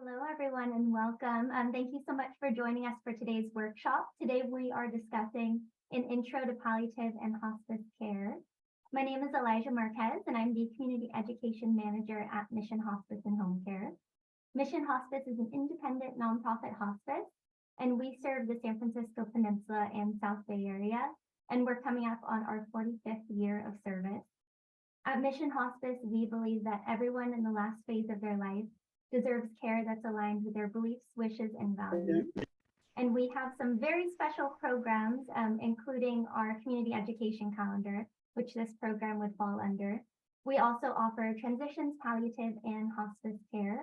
Hello, everyone, and welcome. Thank you so much for joining us for today's workshop. Today, we are discussing an intro to palliative and hospice care. My name is Elijah Marquez, and I'm the Community Education Manager at Mission Hospice and Home Care. Mission Hospice is an independent nonprofit hospice, and we serve the San Francisco Peninsula and South Bay Area, and we're coming up on our 45th year of service. At Mission Hospice, we believe that everyone in the last phase of their life deserves care that's aligned with their beliefs, wishes, and values. And we have some very special programs, including our community education calendar, which this program would fall under. We also offer transitions, palliative, and hospice care.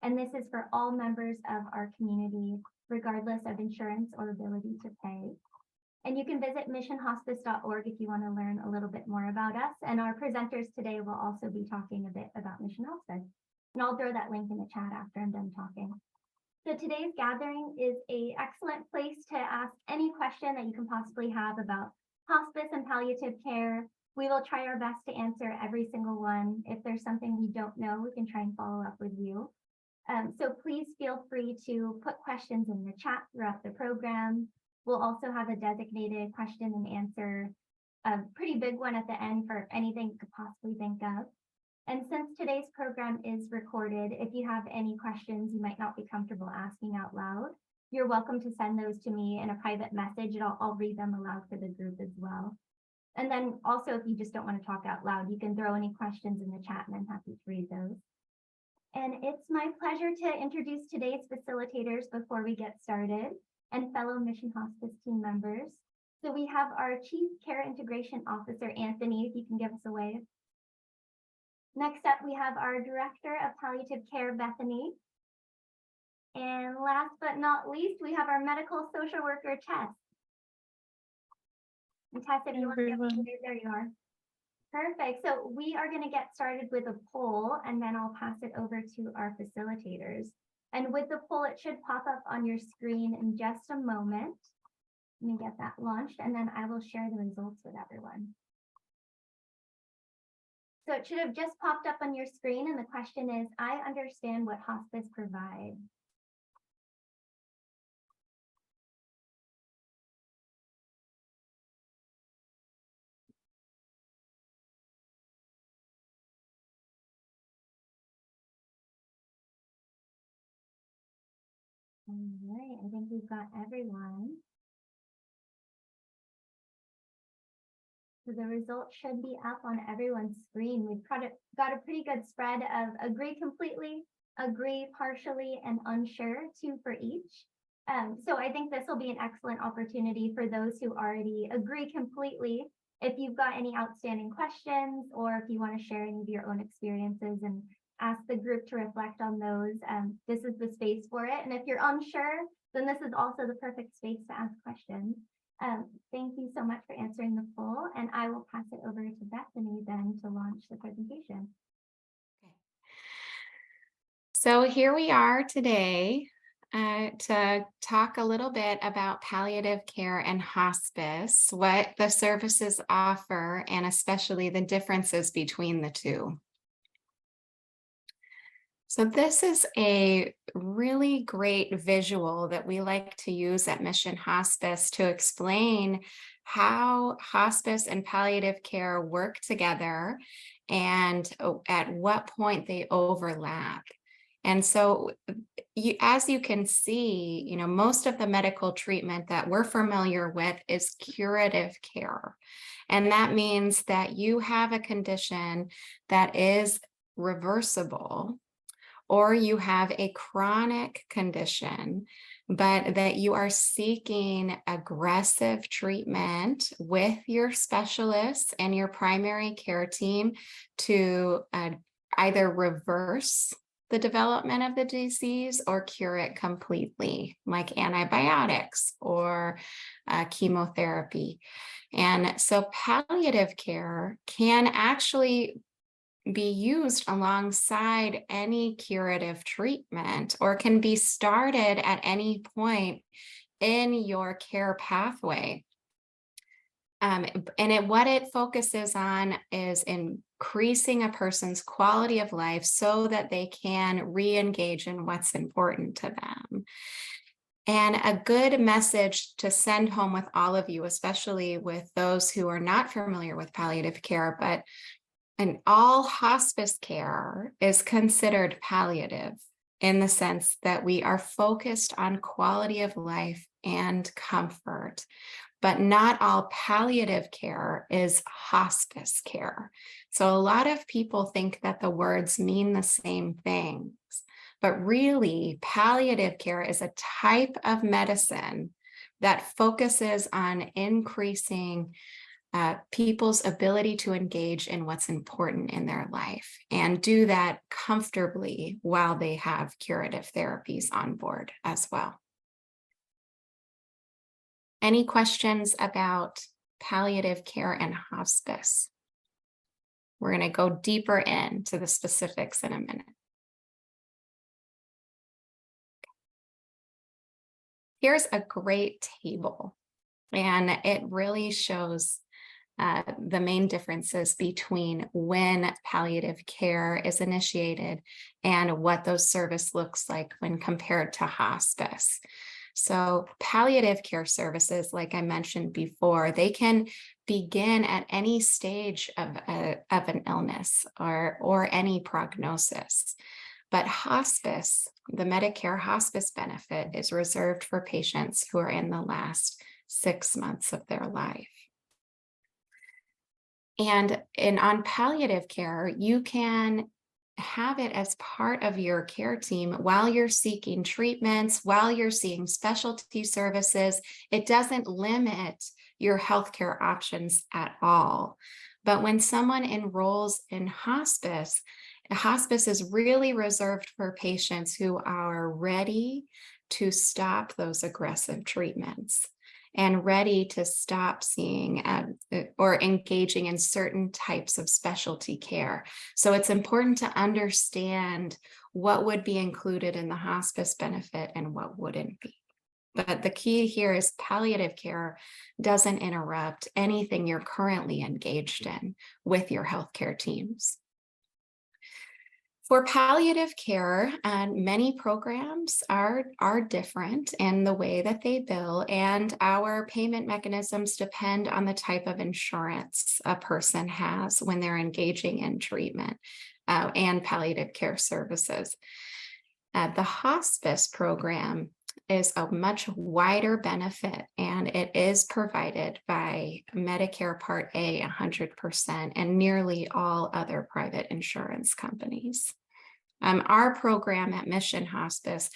And this is for all members of our community, regardless of insurance or ability to pay. And you can visit missionhospice.org if you want to learn a little bit more about us. And our presenters today will also be talking a bit about Mission Hospice. And I'll throw that link in the chat after I'm done talking. So today's gathering is an excellent place to ask any question that you can possibly have about hospice and palliative care. We will try our best to answer every single one. If there's something we don't know, we can try and follow up with you. So please feel free to put questions in the chat throughout the program. We'll also have a designated question and answer, a pretty big one at the end for anything you could possibly think of. And since today's program is recorded, if you have any questions you might not be comfortable asking out loud, you're welcome to send those to me in a private message, and I'll read them aloud for the group as well. And then also, if you just don't want to talk out loud, you can throw any questions in the chat and I'm happy to read those. And it's my pleasure to introduce today's facilitators before we get started and fellow Mission Hospice team members. So we have our Chief Care Integration Officer, Anthony, if you can give us a wave. Next up, we have our Director of Palliative Care, Bethany. And last but not least, we have our Medical Social Worker, Tess. And Tess, if you want to give us a wave, there you are. Perfect. So we are going to get started with a poll, and then I'll pass it over to our facilitators. And with the poll, it should pop up on your screen in just a moment. Let me get that launched, and then I will share the results with everyone. So it should have just popped up on your screen, and the question is, I understand what hospice provides. All right, I think we've got everyone. So the results should be up on everyone's screen. We've got a pretty good spread of agree completely, agree partially, and unsure, 2 for each. So I think this will be an excellent opportunity for those who already agree completely. If you've got any outstanding questions, or if you want to share any of your own experiences and ask the group to reflect on those, this is the space for it. And if you're unsure, then this is also the perfect space to ask questions. Thank you so much for answering the poll, and I will pass it over to Bethany then to launch the presentation. Okay. So here we are today to talk a little bit about palliative care and hospice, what the services offer, and especially the differences between the two. So this is a really great visual that we like to use at Mission Hospice to explain how hospice and palliative care work together and at what point they overlap. And so as you can see, most of the medical treatment that we're familiar with is curative care. And that means that you have a condition that is reversible, or you have a chronic condition, but that you are seeking aggressive treatment with your specialists and your primary care team to either reverse the development of the disease or cure it completely, like antibiotics or chemotherapy. And so palliative care can actually be used alongside any curative treatment, or can be started at any point in your care pathway. What it focuses on is in increasing a person's quality of life so that they can re-engage in what's important to them. And a good message to send home with all of you, especially with those who are not familiar with palliative care, and all hospice care is considered palliative in the sense that we are focused on quality of life and comfort. But not all palliative care is hospice care. So a lot of people think that the words mean the same things, but really palliative care is a type of medicine that focuses on increasing people's ability to engage in what's important in their life and do that comfortably while they have curative therapies on board as well. Any questions about palliative care and hospice? We're going to go deeper into the specifics in a minute. Here's a great table, and it really shows the main differences between when palliative care is initiated and what those service looks like when compared to hospice. So palliative care services, like I mentioned before, they can begin at any stage of an illness or any prognosis. But hospice, the Medicare hospice benefit, is reserved for patients who are in the last 6 months of their life. And on palliative care, you can have it as part of your care team while you're seeking treatments, while you're seeing specialty services. It doesn't limit your healthcare options at all. But when someone enrolls in hospice, hospice is really reserved for patients who are ready to stop those aggressive treatments and ready to stop seeing or engaging in certain types of specialty care. So it's important to understand what would be included in the hospice benefit and what wouldn't be. But the key here is palliative care doesn't interrupt anything you're currently engaged in with your healthcare teams. For palliative care, many programs are different in the way that they bill, and our payment mechanisms depend on the type of insurance a person has when they're engaging in treatment and palliative care services. The hospice program is a much wider benefit, and it is provided by Medicare Part A 100% and nearly all other private insurance companies. Our program at Mission Hospice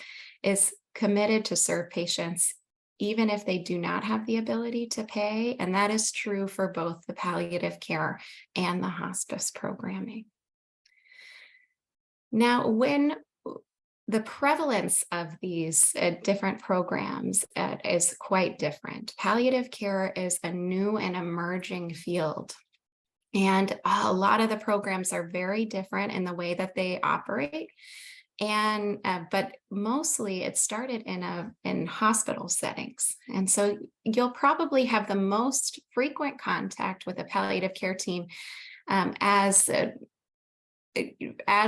is committed to serve patients even if they do not have the ability to pay, and that is true for both the palliative care and the hospice programming. Now, when the prevalence of these different programs is quite different. Palliative care is a new and emerging field. And a lot of the programs are very different in the way that they operate. And but mostly it started in hospital settings. And so you'll probably have the most frequent contact with a palliative care team as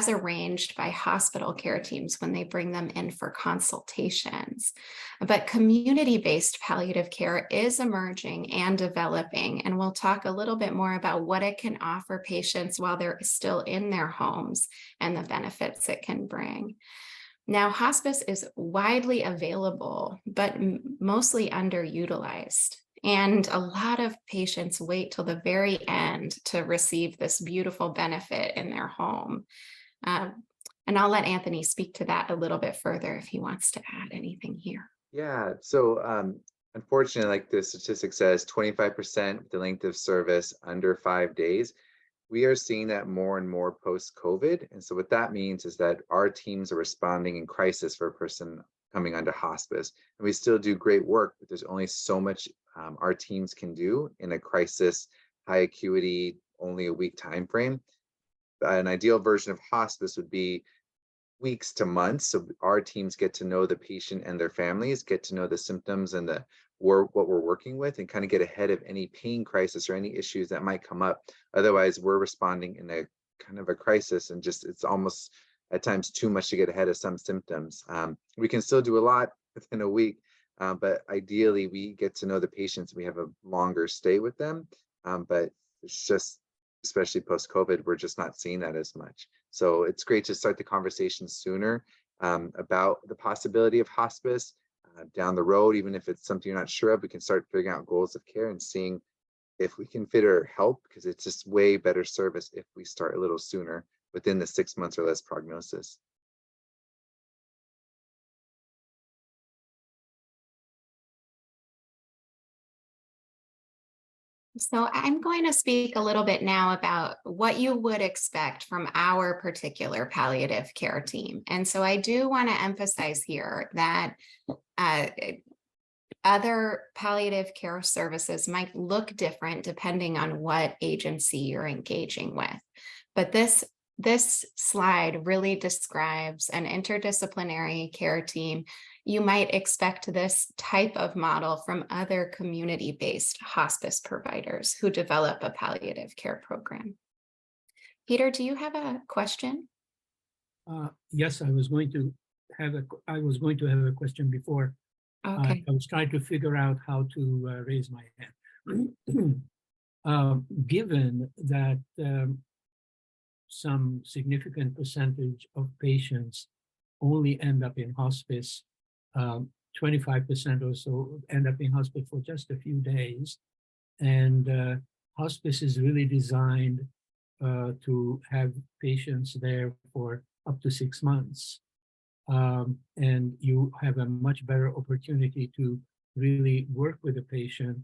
arranged by hospital care teams when they bring them in for consultations. But community-based palliative care is emerging and developing, and we'll talk a little bit more about what it can offer patients while they're still in their homes and the benefits it can bring. Now, hospice is widely available, but mostly underutilized. And a lot of patients wait till the very end to receive this beautiful benefit in their home. And I'll let Anthony speak to that a little bit further if he wants to add anything here. Yeah, so unfortunately, like the statistic says, 25% with the length of service under 5 days. We are seeing that more and more post-COVID. And so what that means is that our teams are responding in crisis for a person coming onto hospice. And we still do great work, but there's only so much our teams can do in a crisis, high acuity, only a week time frame. An ideal version of hospice would be weeks to months. So our teams get to know the patient and their families, get to know the symptoms and the what we're working with and kind of get ahead of any pain crisis or any issues that might come up. Otherwise, we're responding in a kind of a crisis, and just it's almost at times too much to get ahead of some symptoms. We can still do a lot within a week, but ideally we get to know the patients. We have a longer stay with them, but it's just, especially post-COVID, we're just not seeing that as much. So it's great to start the conversation sooner about the possibility of hospice down the road. Even if it's something you're not sure of, we can start figuring out goals of care and seeing if we can fit or help, because it's just way better service if we start a little sooner within the 6 months or less prognosis. So I'm going to speak a little bit now about what you would expect from our particular palliative care team. And so I do want to emphasize here that other palliative care services might look different depending on what agency you're engaging with. But this slide really describes an interdisciplinary care team. You might expect this type of model from other community-based hospice providers who develop a palliative care program. Peter, do you have a question? Yes, I was going to have a question before. Okay. I was trying to figure out how to raise my hand. Given that some significant percentage of patients only end up in hospice, 25% or so end up in hospice for just a few days, and hospice is really designed to have patients there for up to 6 months. And you have a much better opportunity to really work with the patient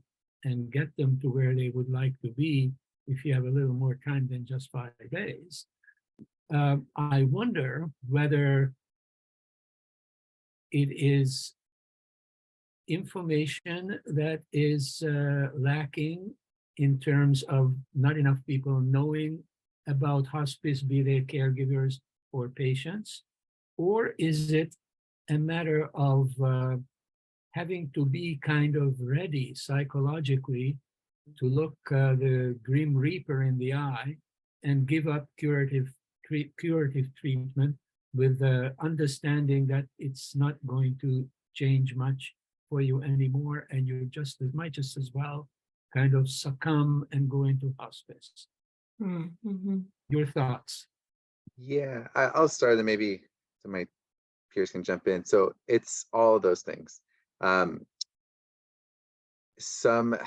and get them to where they would like to be if you have a little more time than just 5 days. I wonder whether it is information that is lacking in terms of not enough people knowing about hospice, be they caregivers or patients, or is it a matter of having to be kind of ready psychologically to look the Grim Reaper in the eye and give up curative treatment with the understanding that it's not going to change much for you anymore, and you might just as well kind of succumb and go into hospice. Mm-hmm. Your thoughts? Yeah, I'll start, and maybe some of my peers can jump in. So it's all of those things. So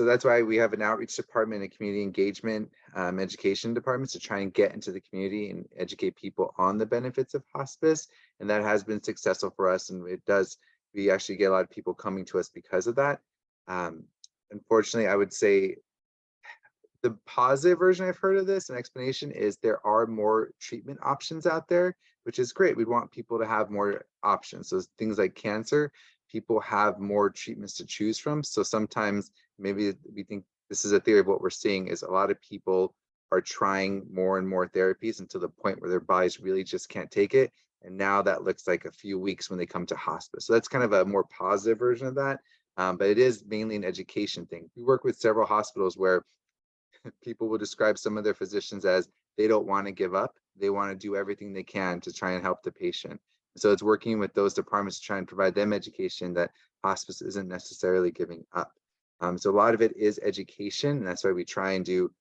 that's why we have an outreach department, a community engagement education department, to try and get into the community and educate people on the benefits of hospice. And that has been successful for us. And we actually get a lot of people coming to us because of that. Unfortunately, I would say the positive version I've heard of this, an explanation, is there are more treatment options out there, which is great. We'd want people to have more options. So things like cancer, people have more treatments to choose from. So sometimes maybe we think this is a theory of what we're seeing is a lot of people are trying more and more therapies until the point where their bodies really just can't take it. And now that looks like a few weeks when they come to hospice. So that's kind of a more positive version of that. But it is mainly an education thing. We work with several hospitals where people will describe some of their physicians as they don't want to give up. They want to do everything they can to try and help the patient. So it's working with those departments to try and provide them education that hospice isn't necessarily giving up. So a lot of it is education, and that's why we try and do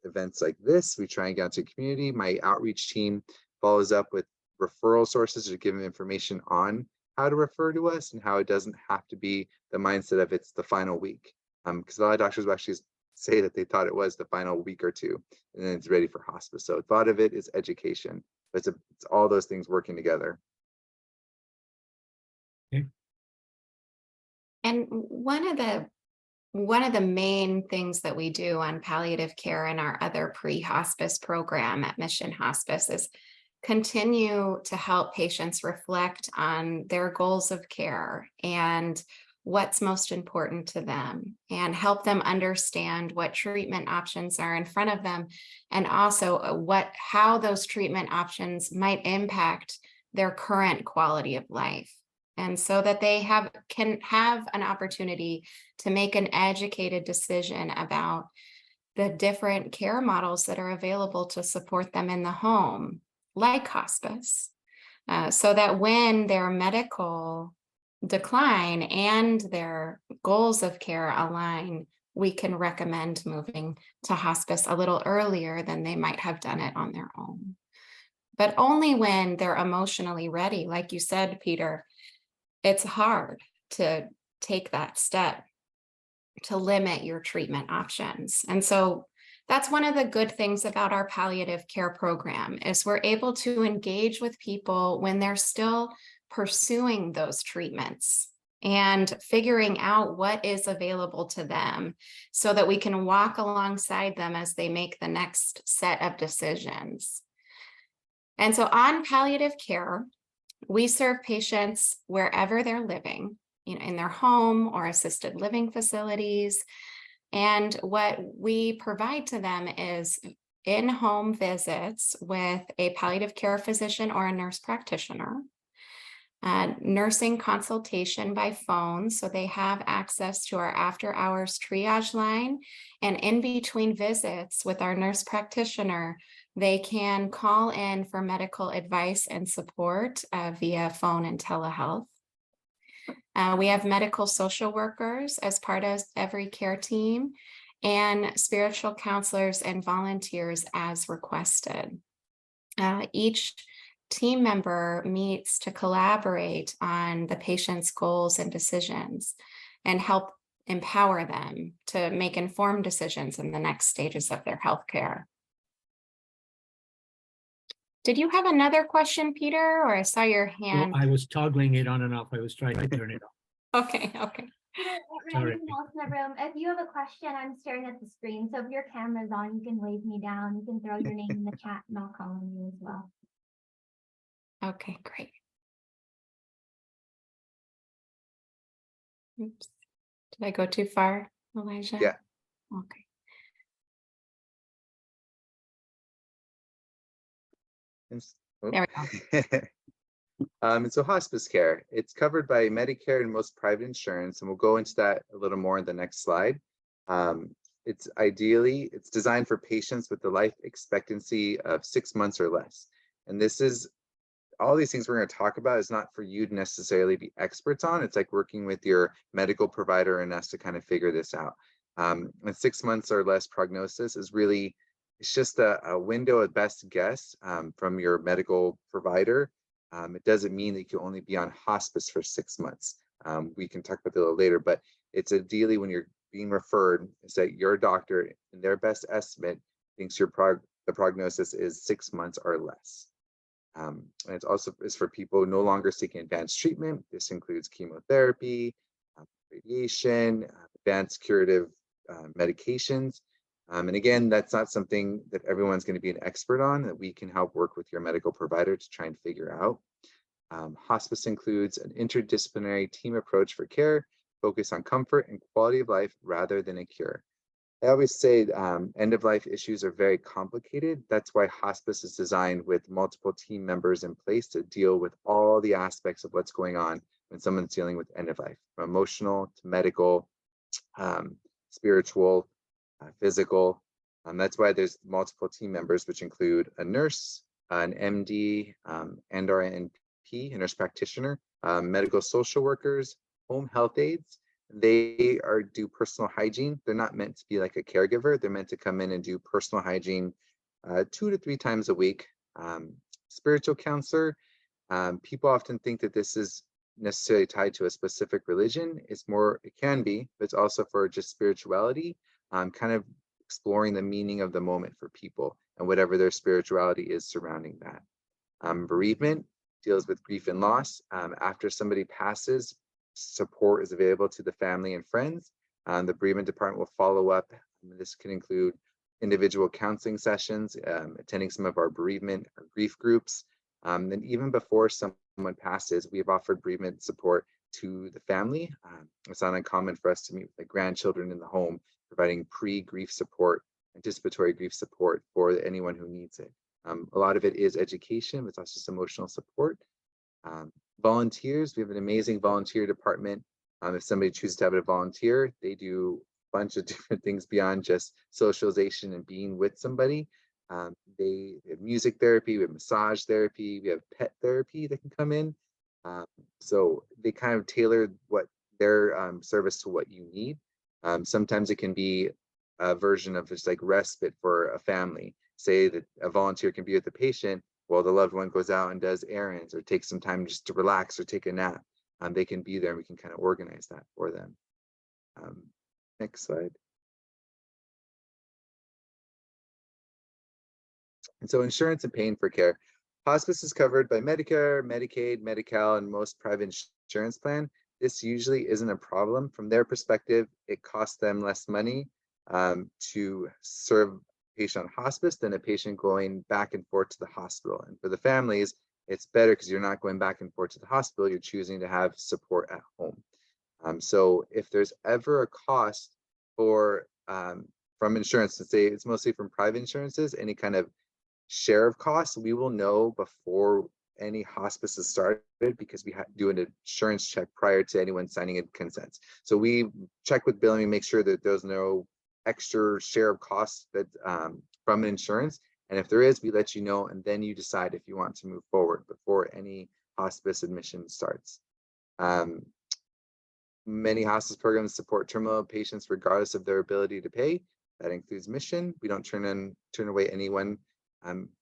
events like this. We try and get out to the community. My outreach team follows up with referral sources to give them information on how to refer to us and how it doesn't have to be the mindset of it's the final week. Because a lot of doctors will actually say that they thought it was the final week or two and then it's ready for hospice. So a lot of it is education, but it's all those things working together. Okay. And one of the main things that we do on palliative care in our other pre-hospice program at Mission Hospice is continue to help patients reflect on their goals of care and what's most important to them, and help them understand what treatment options are in front of them, and also how those treatment options might impact their current quality of life. And so that they can have an opportunity to make an educated decision about the different care models that are available to support them in the home, like hospice, so that when their medical decline and their goals of care align, we can recommend moving to hospice a little earlier than they might have done it on their own. But only when they're emotionally ready. Like you said, Peter, it's hard to take that step to limit your treatment options. And so that's one of the good things about our palliative care program is we're able to engage with people when they're still pursuing those treatments and figuring out what is available to them so that we can walk alongside them as they make the next set of decisions. And so on palliative care, we serve patients wherever they're living, in their home or assisted living facilities. And what we provide to them is in-home visits with a palliative care physician or a nurse practitioner, nursing consultation by phone, so they have access to our after-hours triage line, and in between visits with our nurse practitioner, they can call in for medical advice and support via phone and telehealth. We have medical social workers as part of every care team, and spiritual counselors and volunteers as requested. Each team member meets to collaborate on the patient's goals and decisions and help empower them to make informed decisions in the next stages of their healthcare. Did you have another question, Peter, or I saw your hand? I was toggling it on and off. I was trying to turn it off. Okay. Sorry. Anyone else in the room, if you have a question, I'm staring at the screen. So if your camera's on, you can wave me down. You can throw your name in the chat and I'll call on you as well. Okay, great. Oops. Did I go too far, Elijah? Yeah. Okay. There we go. And so hospice care, it's covered by Medicare and most private insurance, and we'll go into that a little more in the next slide. It's designed for patients with a life expectancy of 6 months or less. And this is, all these things we're going to talk about is not for you to necessarily be experts on. It's like working with your medical provider and us to kind of figure this out. And 6 months or less prognosis is really, it's just a window at best guess from your medical provider. It doesn't mean that you can only be on hospice for 6 months. We can talk about that a little later, but it's ideally when you're being referred, is that your doctor, in their best estimate, thinks the prognosis is 6 months or less. And it's also is for people no longer seeking advanced treatment. This includes chemotherapy, radiation, advanced curative medications. And again, that's not something that everyone's going to be an expert on, that we can help work with your medical provider to try and figure out. Hospice includes an interdisciplinary team approach for care, focused on comfort and quality of life rather than a cure. I always say end-of-life issues are very complicated. That's why hospice is designed with multiple team members in place to deal with all the aspects of what's going on when someone's dealing with end-of-life, from emotional to medical, spiritual, physical. That's why there's multiple team members, which include a nurse, an MD, and our NP, a nurse practitioner, medical social workers, home health aides. They do personal hygiene. They're not meant to be like a caregiver. They're meant to come in and do personal hygiene 2 to 3 times a week. Spiritual counselor. People often think that this is necessarily tied to a specific religion. It can be, but it's also for just spirituality. Kind of exploring the meaning of the moment for people and whatever their spirituality is surrounding that. Bereavement deals with grief and loss. After somebody passes, support is available to the family and friends. The bereavement department will follow up. This can include individual counseling sessions, attending some of our bereavement or grief groups. And even before someone passes, we have offered bereavement support to the family. It's not uncommon for us to meet with the grandchildren in the home, providing pre-grief support, anticipatory grief support for anyone who needs it. A lot of it is education, but it's also just emotional support. Volunteers, we have an amazing volunteer department. If somebody chooses to have a volunteer, they do a bunch of different things beyond just socialization and being with somebody. They have music therapy, we have massage therapy, we have pet therapy that can come in. So they kind of tailor what their service to what you need. Sometimes it can be a version of just like respite for a family. Say that a volunteer can be with the patient while the loved one goes out and does errands or takes some time just to relax or take a nap. They can be there and we can kind of organize that for them. Next slide. And so insurance and paying for care. Hospice is covered by Medicare, Medicaid, Medi-Cal, and most private insurance plan. This usually isn't a problem. From their perspective, it costs them less money to serve a patient on hospice than a patient going back and forth to the hospital. And for the families, it's better because you're not going back and forth to the hospital, you're choosing to have support at home. So if there's ever a cost for from insurance, to say it's mostly from private insurances, any kind of share of costs, we will know before any hospice is started because we do an insurance check prior to anyone signing a consent. So we check with billing, make sure that there's no extra share of costs that from insurance. And if there is, we let you know, and then you decide if you want to move forward before any hospice admission starts. Many hospice programs support terminal patients regardless of their ability to pay. That includes mission. We don't turn away anyone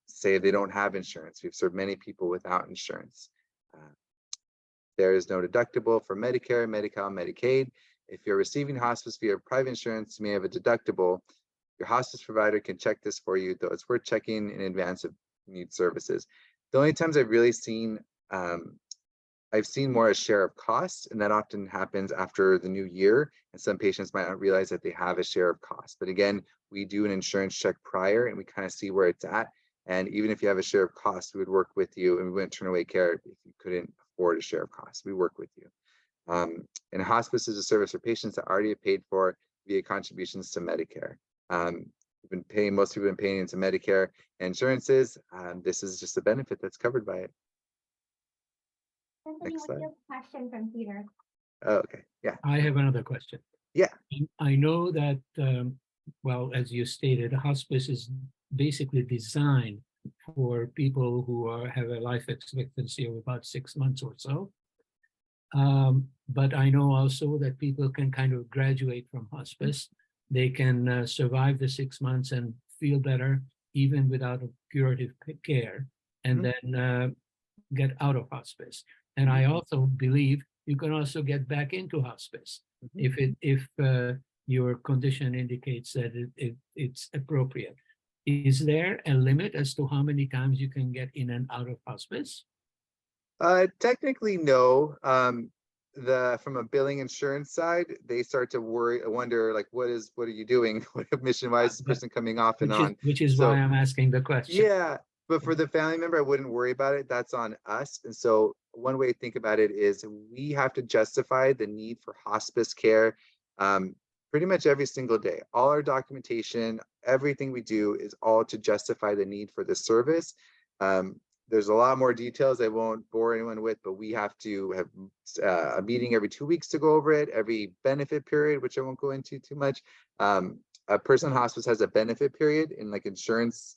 say they don't have insurance. We've served many people without insurance. There is no deductible for Medicare, Medi-Cal, Medicaid. If you're receiving hospice via private insurance, you may have a deductible. Your hospice provider can check this for you, though it's worth checking in advance of need services. The only times I've really seen, I've seen more a share of costs, and that often happens after the new year, and some patients might not realize that they have a share of costs. But again, we do an insurance check prior, and we kind of see where it's at. And even if you have a share of costs, we would work with you, and we wouldn't turn away care if you couldn't afford a share of costs. We work with you. And hospice is a service for patients that already have paid for via contributions to Medicare. We've been paying, most people have been paying into Medicare insurances. This is just a benefit that's covered by it. Bethany, Next slide. we have a question from Peter. Oh, okay, yeah. I have another question. Yeah. I know that, well, as you stated, hospice is basically designed for people who have a life expectancy of about 6 months or so. But I know also that people can kind of graduate from hospice. They can survive the 6 months and feel better even without a curative care, and then get out of hospice. And I also believe you can also get back into hospice if your condition indicates that it's appropriate. Is there a limit as to how many times you can get in and out of hospice? Technically, no. From a billing insurance side, they start to wonder, like, what are you doing? What mission? Why is this person coming off and on? Which is why I'm asking the question. Yeah, but for the family member, I wouldn't worry about it. That's on us. And so one way to think about it is we have to justify the need for hospice care pretty much every single day. All our documentation, everything we do is all to justify the need for the service. There's a lot more details I won't bore anyone with, but we have to have a meeting every 2 weeks to go over it, every benefit period, which I won't go into too much. A person in hospice has a benefit period in like insurance.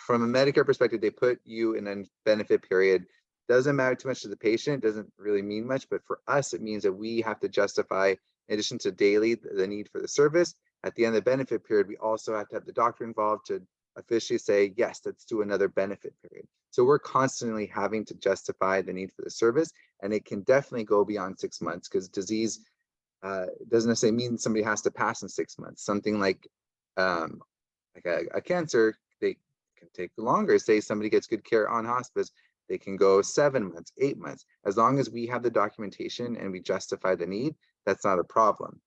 From a Medicare perspective, they put you in a benefit period. Doesn't matter too much to the patient, doesn't really mean much, but for us, it means that we have to justify, in addition to daily, the need for the service. At the end of the benefit period, we also have to have the doctor involved to officially say, yes, let's do another benefit period. So we're constantly having to justify the need for the service, and it can definitely go beyond 6 months because disease doesn't necessarily mean somebody has to pass in 6 months. Something like a cancer, they can take longer. Say somebody gets good care on hospice, they can go 7 months, 8 months. As long as we have the documentation and we justify the need, that's not a problem.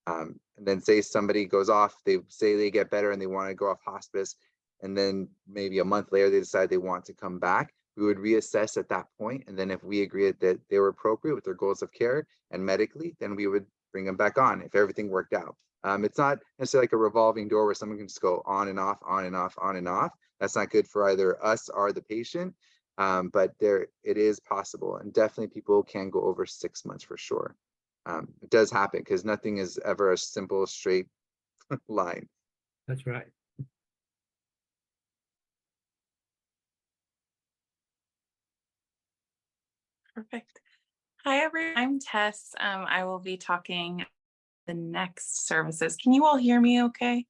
And then say somebody goes off, they say they get better and they want to go off hospice, and then maybe a month later they decide they want to come back, we would reassess at that point. And then if we agree that they were appropriate with their goals of care and medically, then we would bring them back on if everything worked out. It's not necessarily like a revolving door where someone can just go on and off, on and off, on and off. That's not good for either us or the patient. But it is possible, and definitely people can go over 6 months for sure. It does happen because nothing is ever a simple straight line. That's right. Perfect. Hi, everyone. I'm Tess. I will be talking the next services. Can you all hear me okay?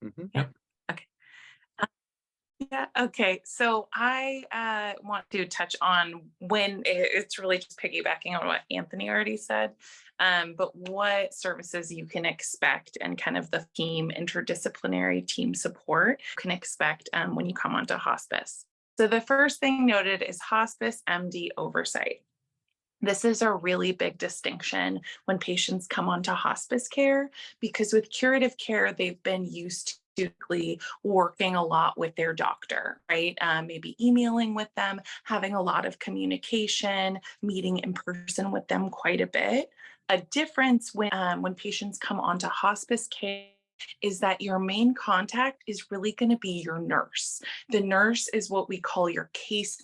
Mhm. Yeah. Okay. Yeah. Okay. So I want to touch on when it's really just piggybacking on what Anthony already said, but what services you can expect and kind of the team, interdisciplinary team support you can expect when you come onto hospice. So the first thing noted is hospice MD oversight. This is a really big distinction when patients come onto hospice care, because with curative care, they've been used to working a lot with their doctor, right? Maybe emailing with them, having a lot of communication, meeting in person with them quite a bit. A difference when patients come onto hospice care is that your main contact is really going to be your nurse. The nurse is what we call your case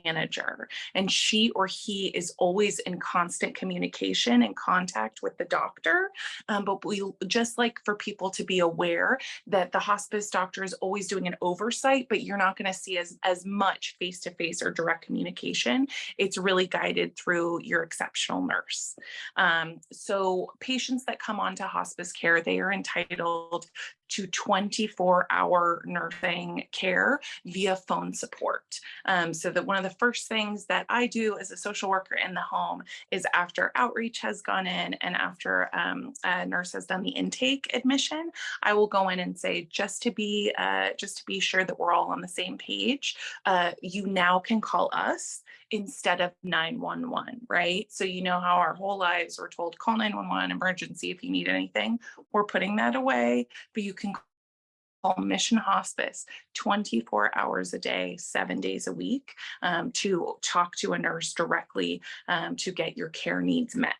manager, and she or he is always in constant communication and contact with the doctor. But we just like for people to be aware that the hospice doctor is always doing an oversight, but you're not going to see as much face-to-face or direct communication. It's really guided through your exceptional nurse. So patients that come onto hospice care, they are entitled to 24-hour nursing care via phone support. So that one of the first things that I do as a social worker in the home is, after outreach has gone in and after a nurse has done the intake admission, I will go in and say, just to be sure that we're all on the same page, you now can call us instead of 911, right? So you know how our whole lives we're told, call 911 emergency if you need anything. We're putting that away, but you can call Mission Hospice 24 hours a day, 7 days a week, to talk to a nurse directly to get your care needs met.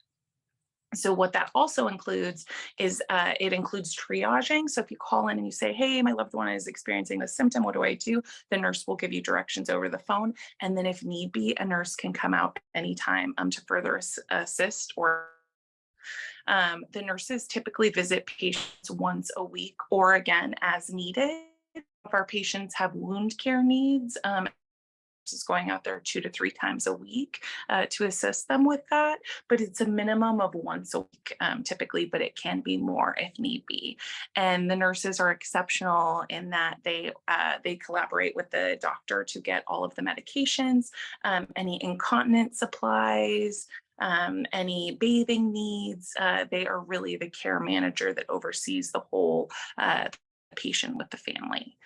So what that also includes is it includes triaging. So if you call in and you say, hey, my loved one is experiencing this symptom, what do I do? The nurse will give you directions over the phone. And then if need be, a nurse can come out anytime to further assist. Or the nurses typically visit patients once a week or again as needed. If our patients have wound care needs, is going out there 2 to 3 times a week to assist them with that, but it's a minimum of once a week typically, but it can be more if need be. And the nurses are exceptional in that they collaborate with the doctor to get all of the medications, any incontinence supplies, any bathing needs. They are really the care manager that oversees the whole patient with the family.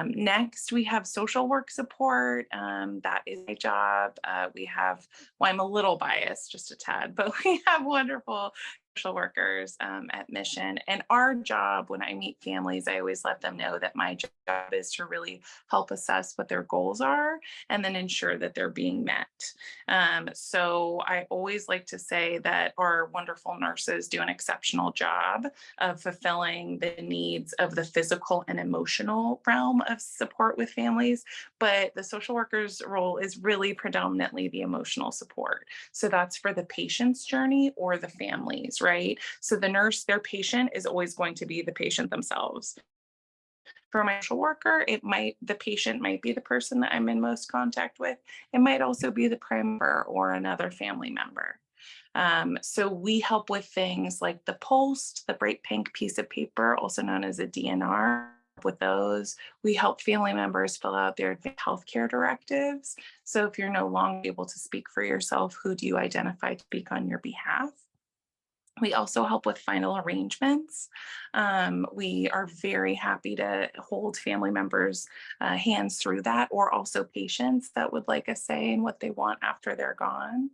Next, we have social work support. That is my job. I'm a little biased, just a tad, but we have wonderful social workers at Mission. And our job, when I meet families, I always let them know that my job is to really help assess what their goals are and then ensure that they're being met. So I always like to say that our wonderful nurses do an exceptional job of fulfilling the needs of the physical and emotional realm of support with families, but the social worker's role is really predominantly the emotional support. So that's for the patient's journey or the families, right? So the nurse, their patient is always going to be the patient themselves. For my social worker, the patient might be the person that I'm in most contact with. It might also be the prime member or another family member. So we help with things like the POST, the bright pink piece of paper, also known as a DNR. With those, we help family members fill out their healthcare directives. So if you're no longer able to speak for yourself, who do you identify to speak on your behalf? We also help with final arrangements. We are very happy to hold family members' hands through that, or also patients that would like a say in what they want after they're gone.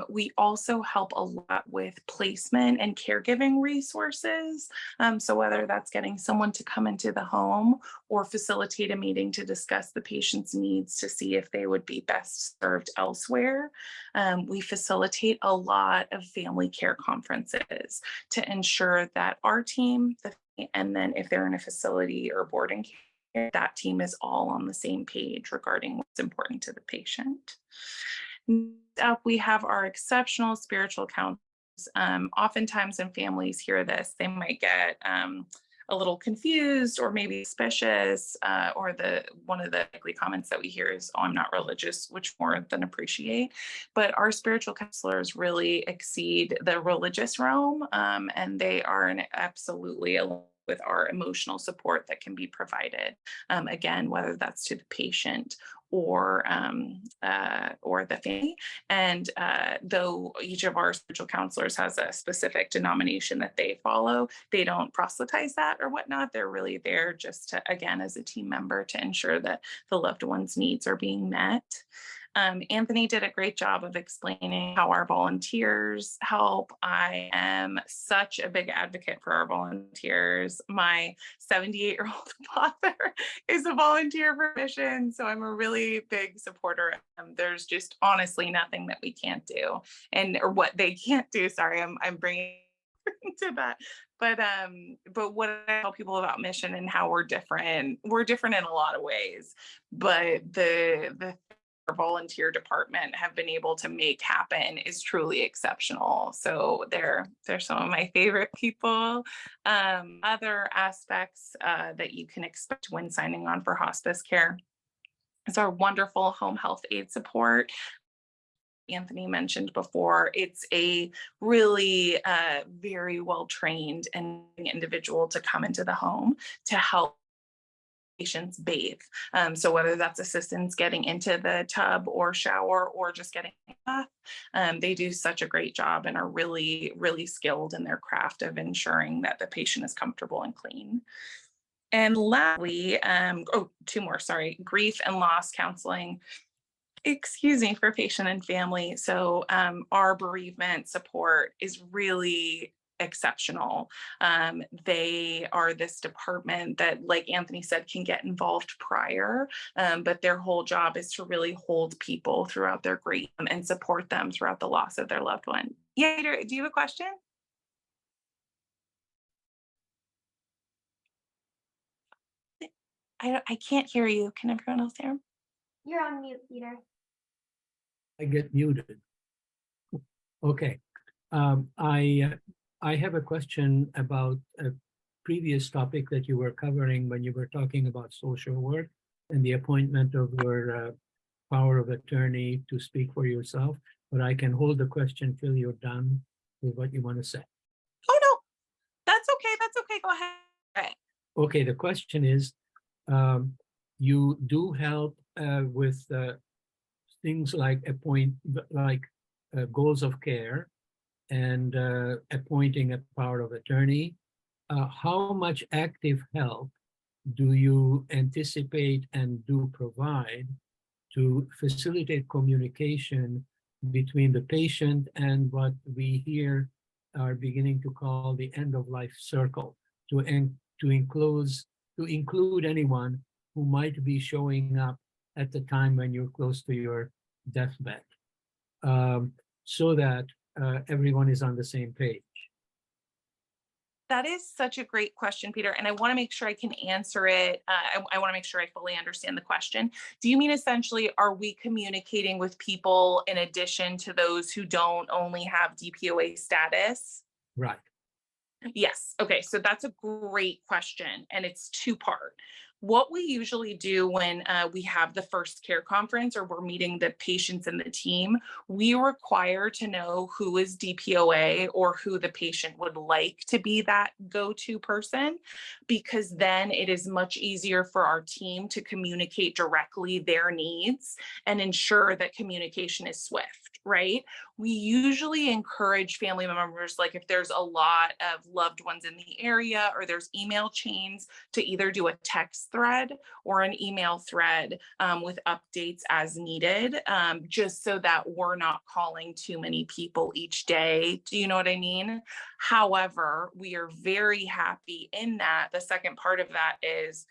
We also help a lot with placement and caregiving resources. So whether that's getting someone to come into the home or facilitate a meeting to discuss the patient's needs to see if they would be best served elsewhere. We facilitate a lot of family care conferences to ensure that our team, and then if they're in a facility or boarding that team is all on the same page regarding what's important to the patient. Next up, we have our exceptional spiritual counselors. Oftentimes when families hear this, they might get a little confused or maybe suspicious, or one of the likely comments that we hear is, "Oh, I'm not religious," which more than appreciate. But our spiritual counselors really exceed the religious realm, and they are absolutely along with our emotional support that can be provided. Again, whether that's to the patient or the family. And though each of our spiritual counselors has a specific denomination that they follow, they don't proselytize that or whatnot. They're really there just to, again, as a team member, to ensure that the loved one's needs are being met. Anthony did a great job of explaining how our volunteers help. I am such a big advocate for our volunteers. My 78-year-old father is a volunteer for Mission, so I'm a really big supporter of them. There's just honestly nothing that we can't do, or what they can't do. Sorry, I'm bringing to that. But what I tell people about Mission and how we're different in a lot of ways, but the our volunteer department have been able to make happen is truly exceptional. So they're some of my favorite people. Other aspects that you can expect when signing on for hospice care is our wonderful home health aid support. Anthony mentioned before, it's a really very well-trained and individual to come into the home to help patients bathe. So whether that's assistance getting into the tub or shower or just getting a bath, they do such a great job and are really, really skilled in their craft of ensuring that the patient is comfortable and clean. And lastly, two more, sorry, grief and loss counseling. Excuse me, for patient and family. So our bereavement support is really exceptional. They are this department that, like Anthony said, can get involved prior, but their whole job is to really hold people throughout their grief and support them throughout the loss of their loved one. Yeah, Peter, do you have a question? I can't hear you. Can everyone else hear? You're on mute, Peter. I get muted. Okay. I have a question about a previous topic that you were covering when you were talking about social work and the appointment of your power of attorney to speak for yourself. But I can hold the question till you're done with what you want to say. Oh, no, that's okay. That's okay. Go ahead. Right. Okay, the question is, you do help with things like goals of care and appointing a power of attorney. How much active help do you anticipate and do provide to facilitate communication between the patient and what we here are beginning to call the end of life circle, to include anyone who might be showing up at the time when you're close to your deathbed, so that everyone is on the same page? That is such a great question, Peter. And I want to make sure I can answer it. I want to make sure I fully understand the question. Do you mean essentially, are we communicating with people in addition to those who don't only have DPOA status? Right. Yes. Okay. So that's a great question. And it's two-part. What we usually do when we have the first care conference or we're meeting the patients and the team, we require to know who is DPOA or who the patient would like to be that go-to person, because then it is much easier for our team to communicate directly their needs and ensure that communication is swift, right? We usually encourage family members, like if there's a lot of loved ones in the area or there's email chains, to either do a text thread or an email thread with updates as needed, just so that we're not calling too many people each day. Do you know what I mean? However, we are very happy in that. The second part of that is,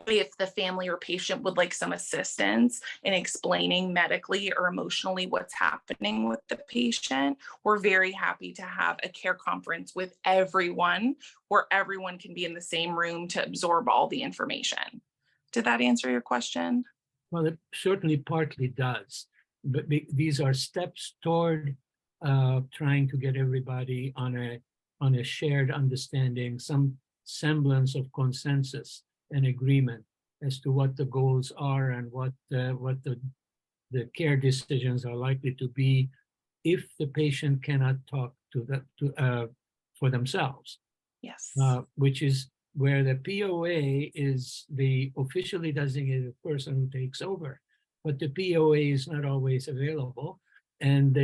if the family or patient would like some assistance in explaining medically or emotionally what's happening with the patient, we're very happy to have a care conference with everyone where everyone can be in the same room to absorb all the information. Did that answer your question? Well, it certainly partly does, but these are steps toward trying to get everybody on a shared understanding, some semblance of consensus and agreement as to what the goals are and what the care decisions are likely to be if the patient cannot talk for themselves. Yes. Which is where the POA is the officially designated person who takes over, but the POA is not always available, and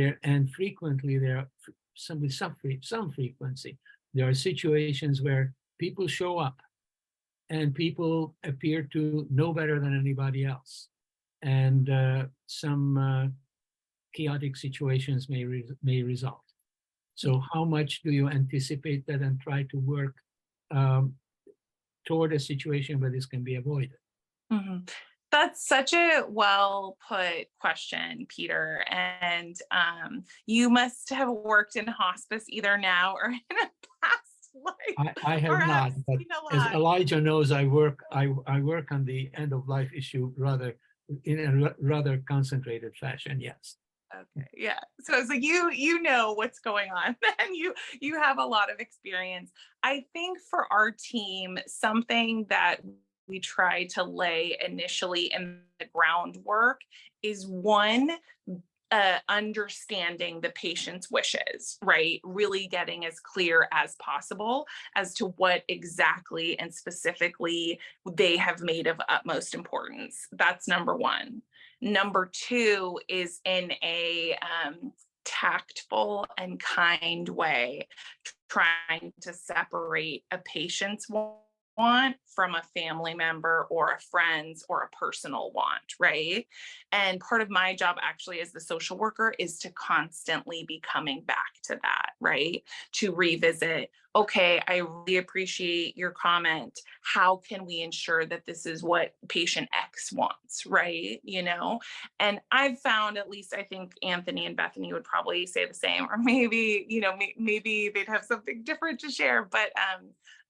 frequently there are some frequency. There are situations where people show up, and people appear to know better than anybody else, and some chaotic situations may result. So how much do you anticipate that and try to work toward a situation where this can be avoided? Mm-hmm. That's such a well put question, Peter. And you must have worked in hospice either now or in a past life. I have not, but as Elijah knows, I work on the end of life issue in a rather concentrated fashion. Yes. Okay, yeah. So it's like you know what's going on, and you have a lot of experience. I think for our team, something that we try to lay initially in the groundwork is one, understanding the patient's wishes, right? Really getting as clear as possible as to what exactly and specifically they have made of utmost importance. That's number one. Number two is in a tactful and kind way, trying to separate a patient's want from a family member or a friend's or a personal want, right? And part of my job actually as the social worker is to constantly be coming back to that, right? To revisit, okay, I really appreciate your comment. How can we ensure that this is what patient X wants, right? You know, and I've found, at least I think Anthony and Bethany would probably say the same, or maybe, you know, maybe they'd have something different to share, but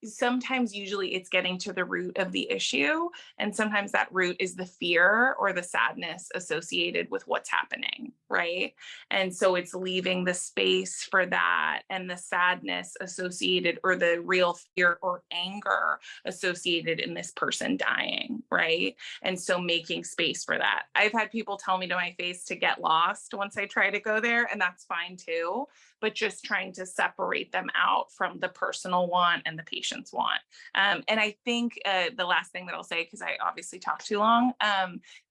sometimes usually it's getting to the root of the issue. And sometimes that root is the fear or the sadness associated with what's happening, right? And so it's leaving the space for that and the sadness associated, or the real fear or anger associated in this person dying, right? And so making space for that. I've had people tell me to my face to get lost once I try to go there, and that's fine too, but just trying to separate them out from the personal want and the patient's want. And I think the last thing that I'll say, because I obviously talked too long,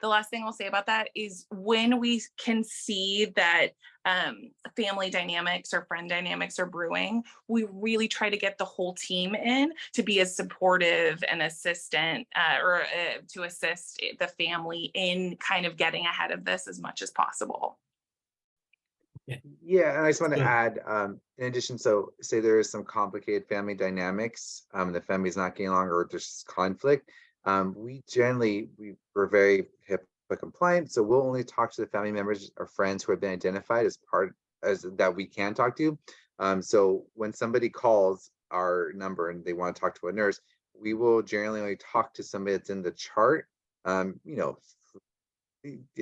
the last thing I'll say about that is when we can see that family dynamics or friend dynamics are brewing, we really try to get the whole team in to be as supportive and assistant or to assist the family in kind of getting ahead of this as much as possible. Yeah, and I just want to Good. add, in addition, so say there is some complicated family dynamics, the family's not getting along, or there's conflict. We're very HIPAA compliant, so we'll only talk to the family members or friends who have been identified as that we can talk to. So when somebody calls our number and they want to talk to a nurse, we will generally only talk to somebody that's in the chart.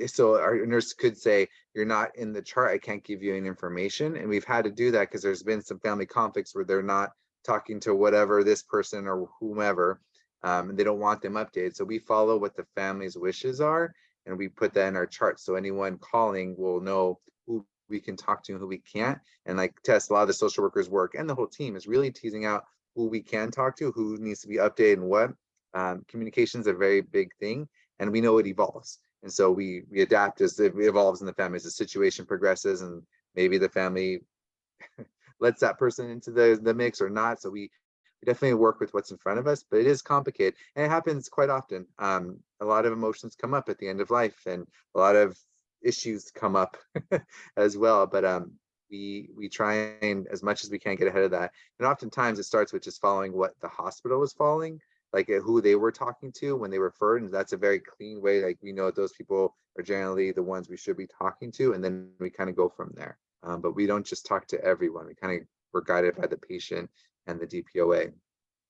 So our nurse could say, you're not in the chart, I can't give you any information. And we've had to do that because there's been some family conflicts where they're not talking to whatever this person or whomever, and they don't want them updated. So we follow what the family's wishes are, and we put that in our chart. So anyone calling will know who we can talk to and who we can't. And like Tess, a lot of the social workers work, and the whole team is really teasing out who we can talk to, who needs to be updated and what. Communication is a very big thing, and we know it evolves. And so we adapt as it evolves in the family, as the situation progresses, and maybe the family lets that person into the mix or not. So we definitely work with what's in front of us, but it is complicated, and it happens quite often. A lot of emotions come up at the end of life, and a lot of issues come up as well. But we try and, as much as we can, get ahead of that. And oftentimes it starts with just following what the hospital was following, like who they were talking to when they referred, and that's a very clean way. Like we know that those people are generally the ones we should be talking to, and then we kind of go from there. But we don't just talk to everyone. We're guided by the patient and the DPOA,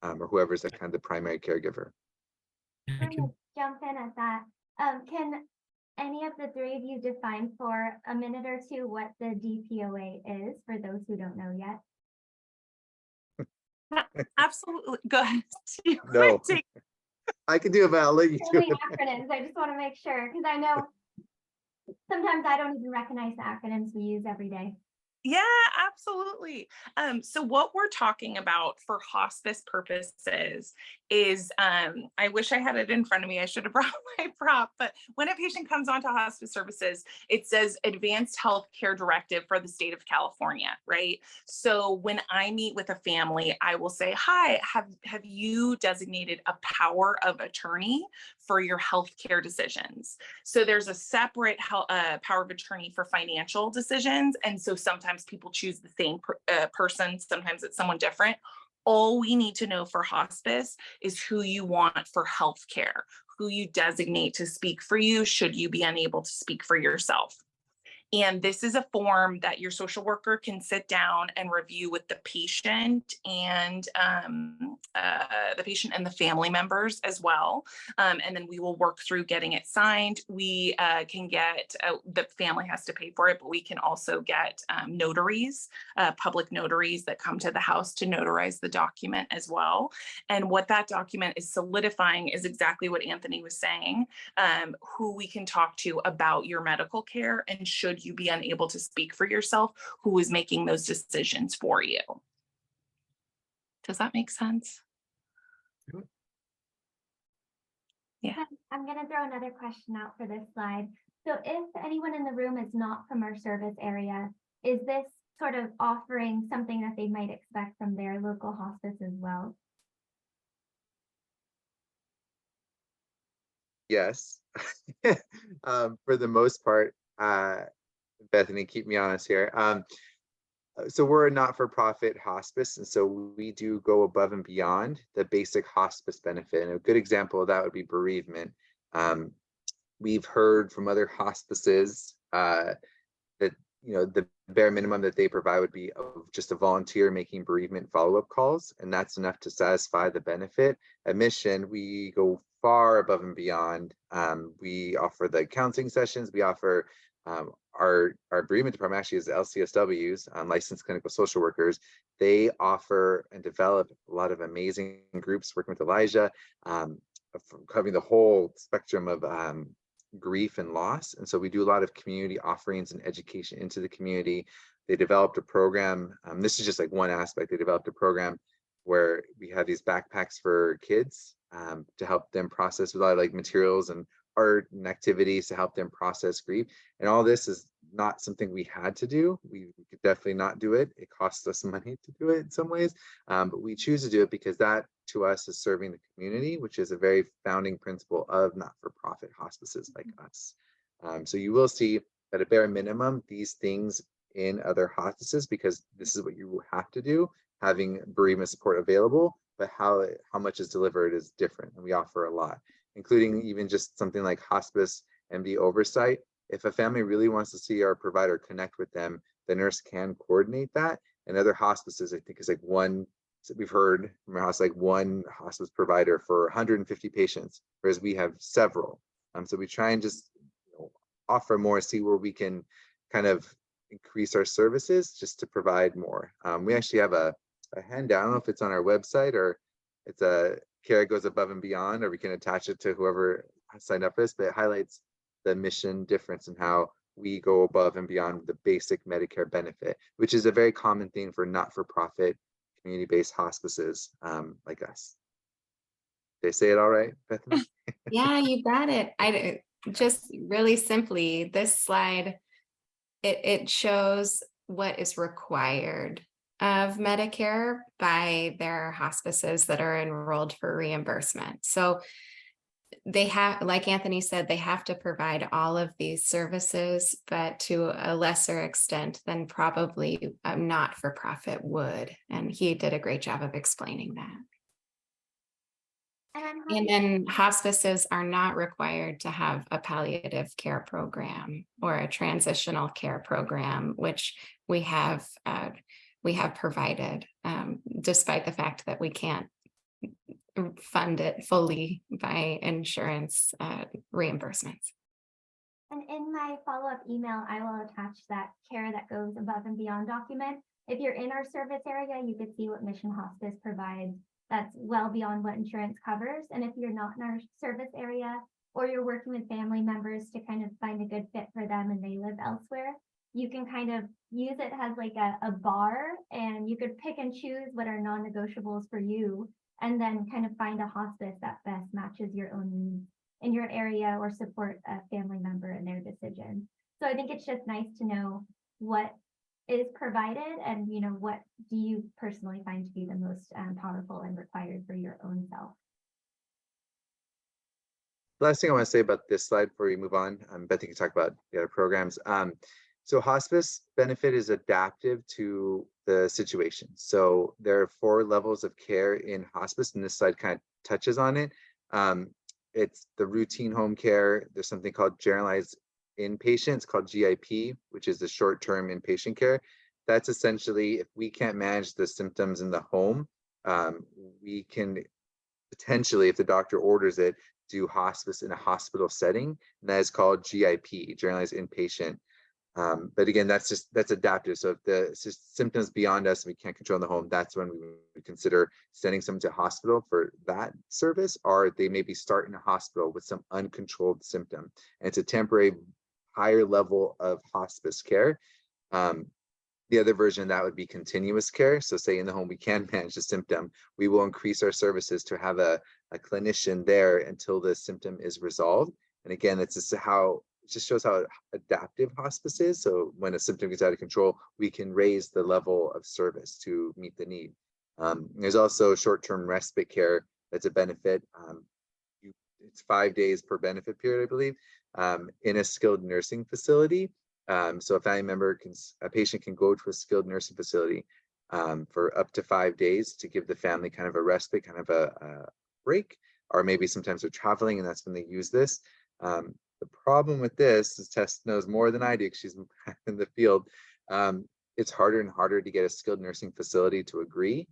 or whoever's the kind of the primary caregiver. Thank you. jump in at that. Can any of the three of you define for a minute or two what the DPOA is for those who don't know yet? Absolutely. Go ahead. You No. wanna take- I can do it, but I'll let you do Only it. acronyms. I just want to make sure because I know sometimes I don't even recognize the acronyms we use every day. Yeah, absolutely. So what we're talking about for hospice purposes is, I wish I had it in front of me. I should have brought my prop, but when a patient comes onto hospice services, it says Advanced Healthcare Directive for the state of California, right? So when I meet with a family, I will say, hi, have you designated a power of attorney for your healthcare decisions? So there's a separate power of attorney for financial decisions. And so sometimes people choose the same person, sometimes it's someone different. All we need to know for hospice is who you want for healthcare, who you designate to speak for you should you be unable to speak for yourself. And this is a form that your social worker can sit down and review with the patient and the family members as well. And then we will work through getting it signed. We can get, the family has to pay for it, but we can also get notaries, public notaries that come to the house to notarize the document as well. And what that document is solidifying is exactly what Anthony was saying, who we can talk to about your medical care, and should you be unable to speak for yourself, who is making those decisions for you. Does that make sense? Yeah. I'm going to throw another question out for this slide. So if anyone in the room is not from our service area, is this sort of offering something that they might expect from their local hospice as well? Yes. For the most part, Bethany, keep me honest here. So we're a not-for-profit hospice, and so we do go above and beyond the basic hospice benefit. And a good example of that would be bereavement. We've heard from other hospices that the bare minimum that they provide would be of just a volunteer making bereavement follow-up calls, and that's enough to satisfy the benefit. At Mission, we go far above and beyond. We offer the counseling sessions. We offer our bereavement department actually is LCSWs, licensed clinical social workers. They offer and develop a lot of amazing groups working with Elijah, covering the whole spectrum of grief and loss. And so we do a lot of community offerings and education into the community. They developed a program. This is just like one aspect. They developed a program where we have these backpacks for kids to help them process with a lot of like materials and art and activities to help them process grief. And all this is not something we had to do. We could definitely not do it. It costs us money to do it in some ways, but we choose to do it because that to us is serving the community, which is a very founding principle of not-for-profit hospices like us. So you will see at a bare minimum these things in other hospices because this is what you have to do, having bereavement support available, but how much is delivered is different, and we offer a lot, including even just something like hospice MD oversight. If a family really wants to see our provider connect with them, the nurse can coordinate that. And other hospices, I think, is like one, we've heard from our house, like one hospice provider for 150 patients, whereas we have several. So we try and just offer more, see where we can kind of increase our services just to provide more. We actually have a handout. I don't know if it's on our website or it's a care goes above and beyond, or we can attach it to whoever signed up for this, but it highlights the mission difference and how we go above and beyond the basic Medicare benefit, which is a very common thing for not-for-profit community-based hospices like us. Did I say it all right, Bethany? Yeah, you got it. I just really simply, this slide, it shows what is required of Medicare by their hospices that are enrolled for reimbursement. So they have, like Anthony said, they have to provide all of these services, but to a lesser extent than probably a not-for-profit would. And he did a great job of explaining that. And then hospices are not required to have a palliative care program or a transitional care program, which we have provided, despite the fact that we can't funded fully by insurance reimbursements. And in my follow-up email, I will attach that care that goes above and beyond document. If you're in our service area, you could see what Mission Hospice provides that's well beyond what insurance covers. And if you're not in our service area, or you're working with family members to kind of find a good fit for them and they live elsewhere, you can kind of use it as like a bar, and you could pick and choose what are non-negotiables for you, and then kind of find a hospice that best matches your own needs in your area, or support a family member in their decision. So I think it's just nice to know what is provided, and what do you personally find to be the most powerful and required for your own self. Last thing I want to say about this slide before we move on, Bethany can talk about the other programs. So hospice benefit is adaptive to the situation. So there are 4 levels of care in hospice, and this slide kind of touches on it. It's the routine home care. There's something called generalized inpatient. It's called GIP, which is the short-term inpatient care. That's essentially, if we can't manage the symptoms in the home, we can potentially, if the doctor orders it, do hospice in a hospital setting. And that is called GIP, generalized inpatient. But again, that's adaptive. So if the symptoms beyond us, we can't control in the home, that's when we would consider sending someone to hospital for that service, or they maybe start in a hospital with some uncontrolled symptom. And it's a temporary higher level of hospice care. The other version of that would be continuous care. So say in the home, we can manage the symptom, we will increase our services to have a clinician there until the symptom is resolved. And again, it's just it just shows how adaptive hospice is. So when a symptom gets out of control, we can raise the level of service to meet the need. There's also short-term respite care that's a benefit. It's 5 days per benefit period, I believe, in a skilled nursing facility. So a patient can go to a skilled nursing facility for up to 5 days to give the family kind of a respite, kind of a break, or maybe sometimes they're traveling and that's when they use this. The problem with this is Tess knows more than I do because she's in the field. It's harder and harder to get a skilled nursing facility to agree.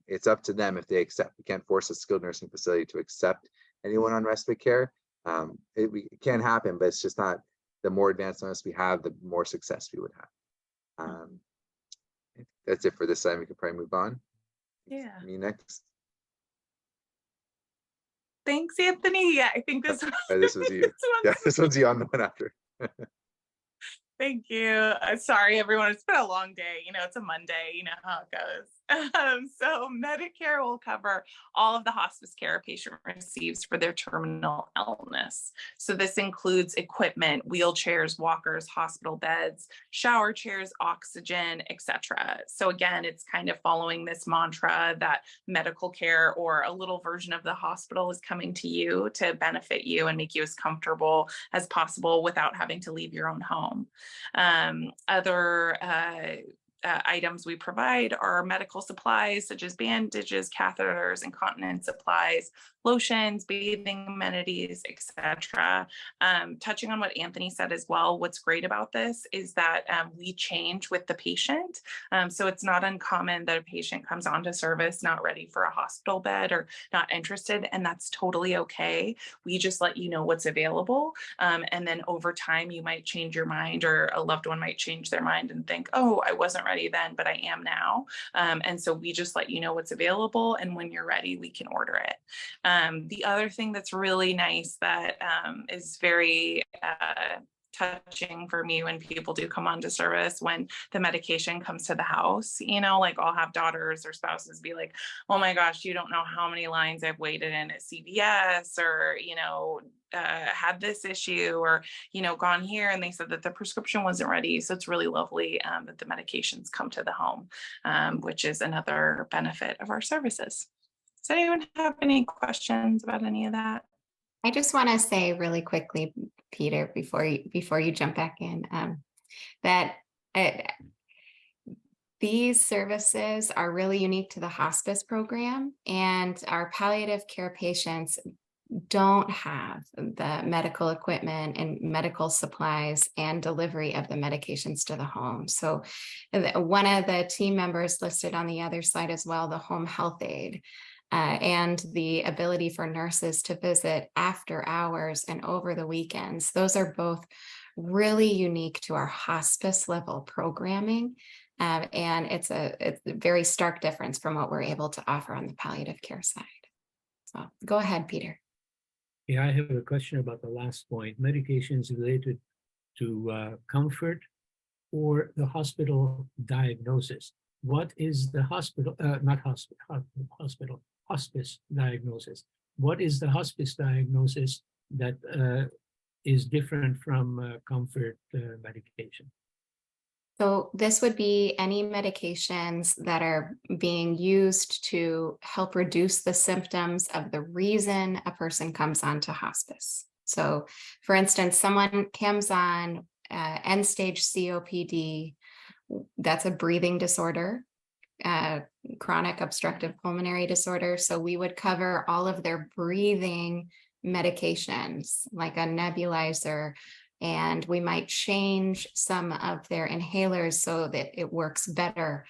It's up to them if they accept. We can't force a skilled nursing facility to accept anyone on respite care. It can happen, but it's just not. The more advanced on us we have, the more success we would have. That's it for this time. We could probably move on. Yeah. Me next. Thanks, Anthony. Yeah, I think this This was you. Yeah, this one's you on the one after. Thank you. Sorry, everyone. It's been a long day. It's a Monday. You know how it goes. So Medicare will cover all of the hospice care a patient receives for their terminal illness. So this includes equipment, wheelchairs, walkers, hospital beds, shower chairs, oxygen, etc. So again, it's kind of following this mantra that medical care, or a little version of the hospital, is coming to you to benefit you and make you as comfortable as possible without having to leave your own home. Other items we provide are medical supplies such as bandages, catheters, incontinence supplies, lotions, bathing amenities, etc. Touching on what Anthony said as well, what's great about this is that we change with the patient. So it's not uncommon that a patient comes onto service not ready for a hospital bed or not interested, and that's totally okay. We just let you know what's available. And then over time, you might change your mind, or a loved one might change their mind and think, oh, I wasn't ready then, but I am now. And so we just let you know what's available, and when you're ready, we can order it. The other thing that's really nice that is very touching for me when people do come onto service, when the medication comes to the house, like I'll have daughters or spouses be like, oh my gosh, you don't know how many lines I've waited in at CVS, or, had this issue, or, gone here and they said that the prescription wasn't ready. So it's really lovely that the medications come to the home, which is another benefit of our services. Does anyone have any questions about any of that? I just want to say really quickly, Peter, before you jump back in, that these services are really unique to the hospice program, and our palliative care patients don't have the medical equipment and medical supplies and delivery of the medications to the home. So one of the team members listed on the other slide as well, the home health aide. and the ability for nurses to visit after hours and over the weekends. Those are both really unique to our hospice level programming. And it's a very stark difference from what we're able to offer on the palliative care side. So go ahead, Peter. Yeah, I have a question about the last point. Medications related to comfort or the hospital diagnosis. What is the hospital, not hospital, hospice diagnosis? What is the hospice diagnosis that is different from comfort medication? So this would be any medications that are being used to help reduce the symptoms of the reason a person comes onto hospice. So for instance, someone comes on end-stage COPD, that's a breathing disorder, chronic obstructive pulmonary disorder. So we would cover all of their breathing medications like a nebulizer, and we might change some of their inhalers so that it works better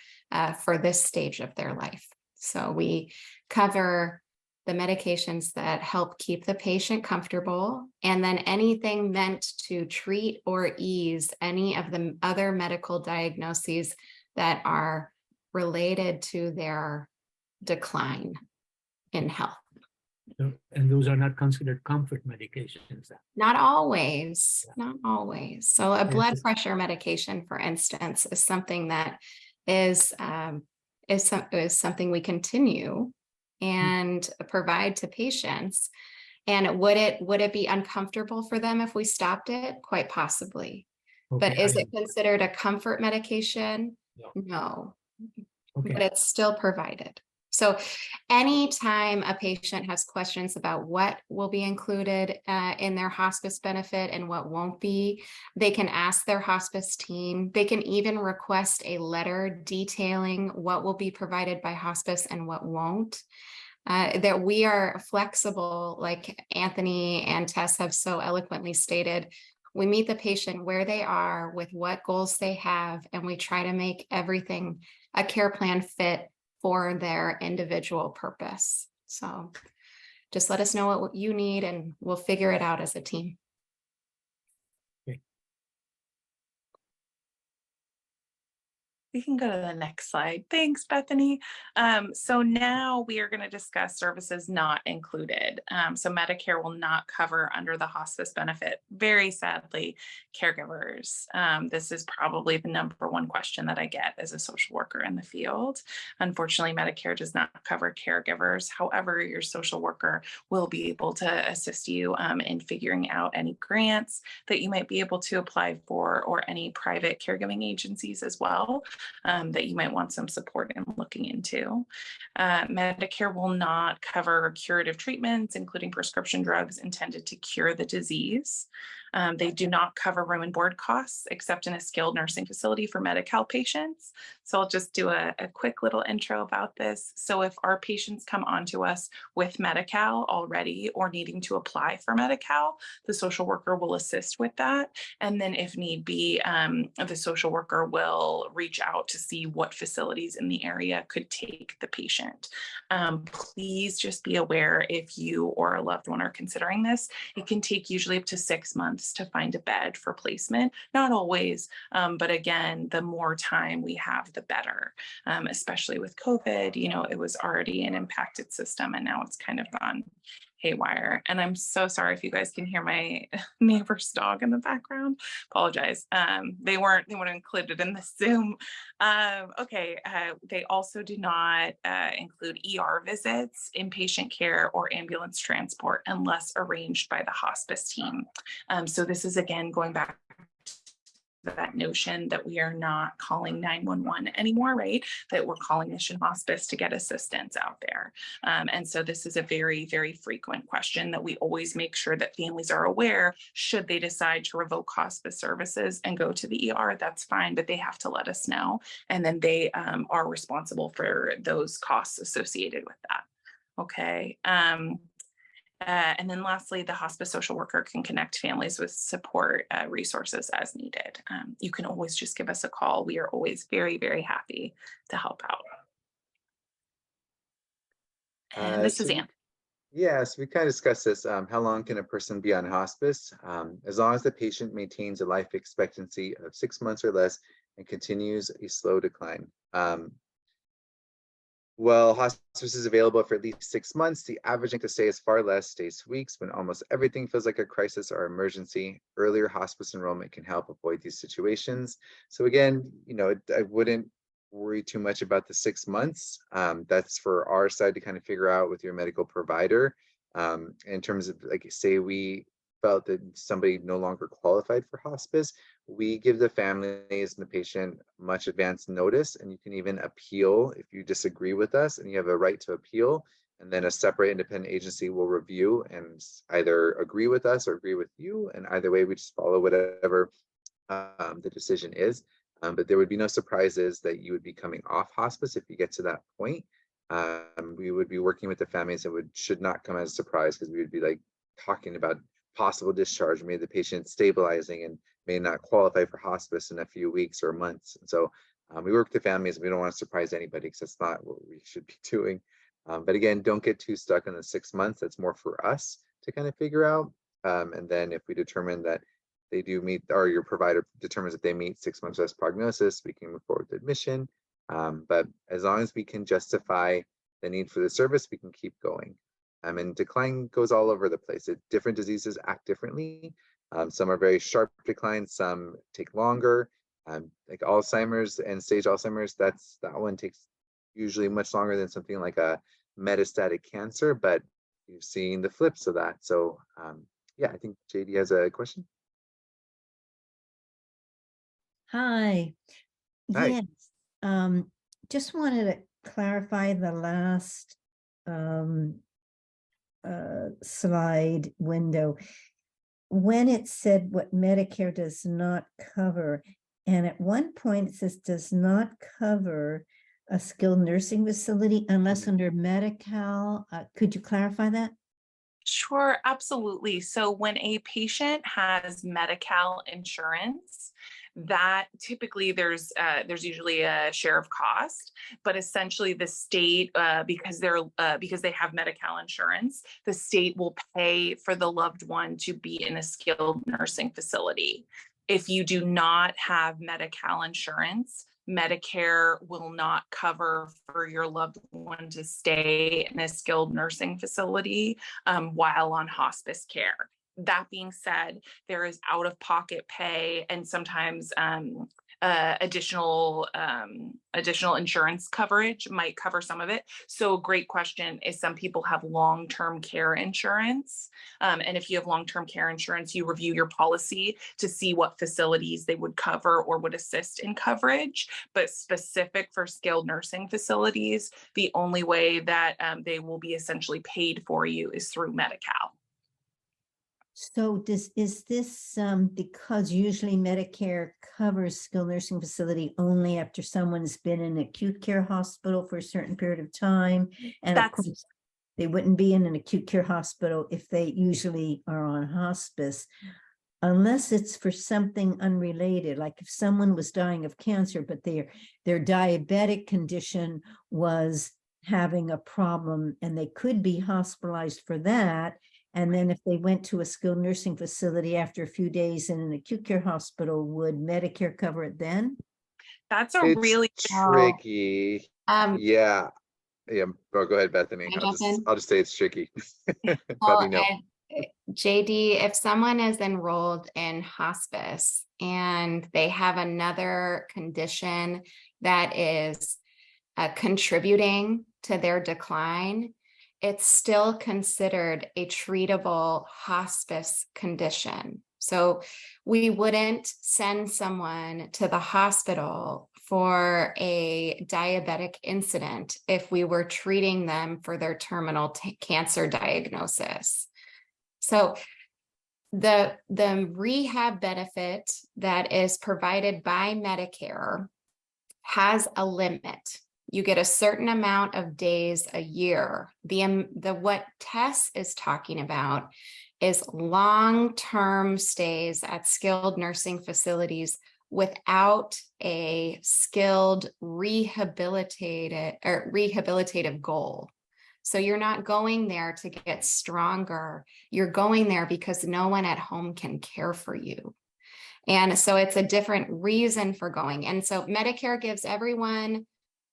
for this stage of their life. So we cover the medications that help keep the patient comfortable, and then anything meant to treat or ease any of the other medical diagnoses that are related to their decline in health. And those are not considered comfort medications. Not always, not always. So a blood Yes. pressure medication, for instance, is something that is something we continue and provide to patients. And would it be uncomfortable for them if we stopped it? Quite possibly. But Okay, is it considered a comfort medication? No. No. Okay. But it's still provided. So anytime a patient has questions about what will be included in their hospice benefit and what won't be, they can ask their hospice team. They can even request a letter detailing what will be provided by hospice and what won't. That we are flexible, like Anthony and Tess have so eloquently stated. We meet the patient where they are with what goals they have, and we try to make everything a care plan fit for their individual purpose. So just let us know what you need and we'll figure it out as a team. We can go to the next slide. Thanks, Bethany. So now we are going to discuss services not included. So Medicare will not cover under the hospice benefit. Very sadly, caregivers. This is probably the number one question that I get as a social worker in the field. Unfortunately, Medicare does not cover caregivers. However, your social worker will be able to assist you in figuring out any grants that you might be able to apply for, or any private caregiving agencies as well. That you might want some support in looking into. Medicare will not cover curative treatments, including prescription drugs intended to cure the disease. They do not cover room and board costs, except in a skilled nursing facility for Medi-Cal patients. So I'll just do a quick little intro about this. So if our patients come onto us with Medi-Cal already or needing to apply for Medi-Cal, the social worker will assist with that. And then if need be, the social worker will reach out to see what facilities in the area could take the patient. Please just be aware, if you or a loved one are considering this, it can take usually up to 6 months to find a bed for placement. Not always, but again, the more time we have, the better, especially with COVID. You know, it was already an impacted system and now it's kind of gone haywire. And I'm so sorry if you guys can hear my neighbor's dog in the background. Apologize. They weren't included in the Zoom. They also do not include ER visits, inpatient care, or ambulance transport unless arranged by the hospice team. So this is again going back to that notion that we are not calling 911 anymore, right? That we're calling Mission Hospice to get assistance out there. And so this is a very, very frequent question that we always make sure that families are aware. Should they decide to revoke hospice services and go to the ER, that's fine, but they have to let us know. And then they are responsible for those costs associated with that. Okay. And then lastly, the hospice social worker can connect families with support resources as needed. You can always just give us a call. We are always very, very happy to help out. And this is So Anne. yes, we kind of discussed this. How long can a person be on hospice? As long as the patient maintains a life expectancy of 6 months or less and continues a slow decline. Well, hospice is available for at least 6 months. The average length of stay is far less, stays weeks, when almost everything feels like a crisis or emergency. Earlier hospice enrollment can help avoid these situations. So again, I wouldn't worry too much about the 6 months. That's for our side to kind of figure out with your medical provider. In terms of, like, say we felt that somebody no longer qualified for hospice, we give the families and the patient much advance notice, and you can even appeal if you disagree with us, and you have a right to appeal. And then a separate independent agency will review and either agree with us or agree with you. And either way, we just follow whatever the decision is. But there would be no surprises that you would be coming off hospice if you get to that point. We would be working with the families, and should not come as a surprise, because we would be like talking about possible discharge, maybe the patient stabilizing and may not qualify for hospice in a few weeks or months. And so we work with the families, and we don't want to surprise anybody, because that's not what we should be doing. But again, don't get too stuck in the 6 months. That's more for us to kind of figure out. And then if we determine that they do meet, or your provider determines that they meet 6 months less prognosis, we can move forward with admission. But as long as we can justify the need for the service, we can keep going. And decline goes all over the place. Different diseases act differently. Some are very sharp declines, some take longer. Like Alzheimer's and stage Alzheimer's, that one takes usually much longer than something like a metastatic cancer, but you've seen the flips of that. So yeah, I think JD has a question. Hi. Hi. Yes. Just wanted to clarify the last slide window. When it said what Medicare does not cover, and at one point it says does not cover a skilled nursing facility unless under Medi-Cal. Could you clarify that? Sure, absolutely. So when a patient has Medi-Cal insurance, that typically there's usually a share of cost, but essentially the state, because they have Medi-Cal insurance, the state will pay for the loved one to be in a skilled nursing facility. If you do not have Medi-Cal insurance, Medicare will not cover for your loved one to stay in a skilled nursing facility while on hospice care. That being said, there is out-of-pocket pay and sometimes additional insurance coverage might cover some of it. So a great question is, some people have long-term care insurance. And if you have long-term care insurance, you review your policy to see what facilities they would cover or would assist in coverage. But specific for skilled nursing facilities, the only way that they will be essentially paid for you is through Medi-Cal. So is this because usually Medicare covers skilled nursing facility only after someone's been in an acute care hospital for a certain period of time? And of course, they wouldn't be in an acute care hospital if they usually are on hospice, unless it's for something unrelated, like if someone was dying of cancer, but their diabetic condition was having a problem and they could be hospitalized for that. And then if they went to a skilled nursing facility after a few days in an acute care hospital, would Medicare cover it then? That's a It's really tricky. Yeah. Oh, go ahead, Bethany. Can I jump in? I'll just say it's tricky. Well, Probably no. JD, if someone is enrolled in hospice and they have another condition that is contributing to their decline, it's still considered a treatable hospice condition. So we wouldn't send someone to the hospital for a diabetic incident if we were treating them for their terminal cancer diagnosis. So the rehab benefit that is provided by Medicare has a limit. You get a certain amount of days a year. What Tess is talking about is long-term stays at skilled nursing facilities without a skilled rehabilitative goal. So you're not going there to get stronger. You're going there because no one at home can care for you. And so it's a different reason for going. And so Medicare gives everyone,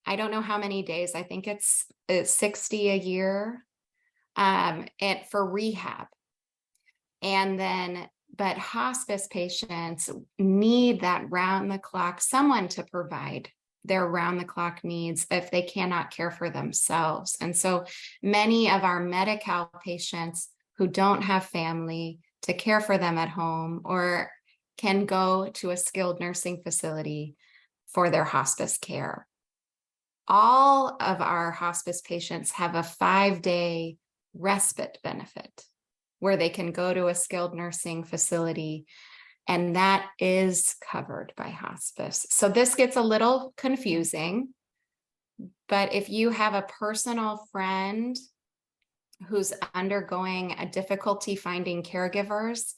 I don't know how many days, I think it's 60 a year for rehab. And then, but hospice patients need that round the clock, someone to provide their round the clock needs if they cannot care for themselves. And so many of our Medi-Cal patients who don't have family to care for them at home or can go to a skilled nursing facility for their hospice care. All of our hospice patients have a 5-day respite benefit where they can go to a skilled nursing facility, and that is covered by hospice. So this gets a little confusing, but if you have a personal friend who's undergoing a difficulty finding caregivers,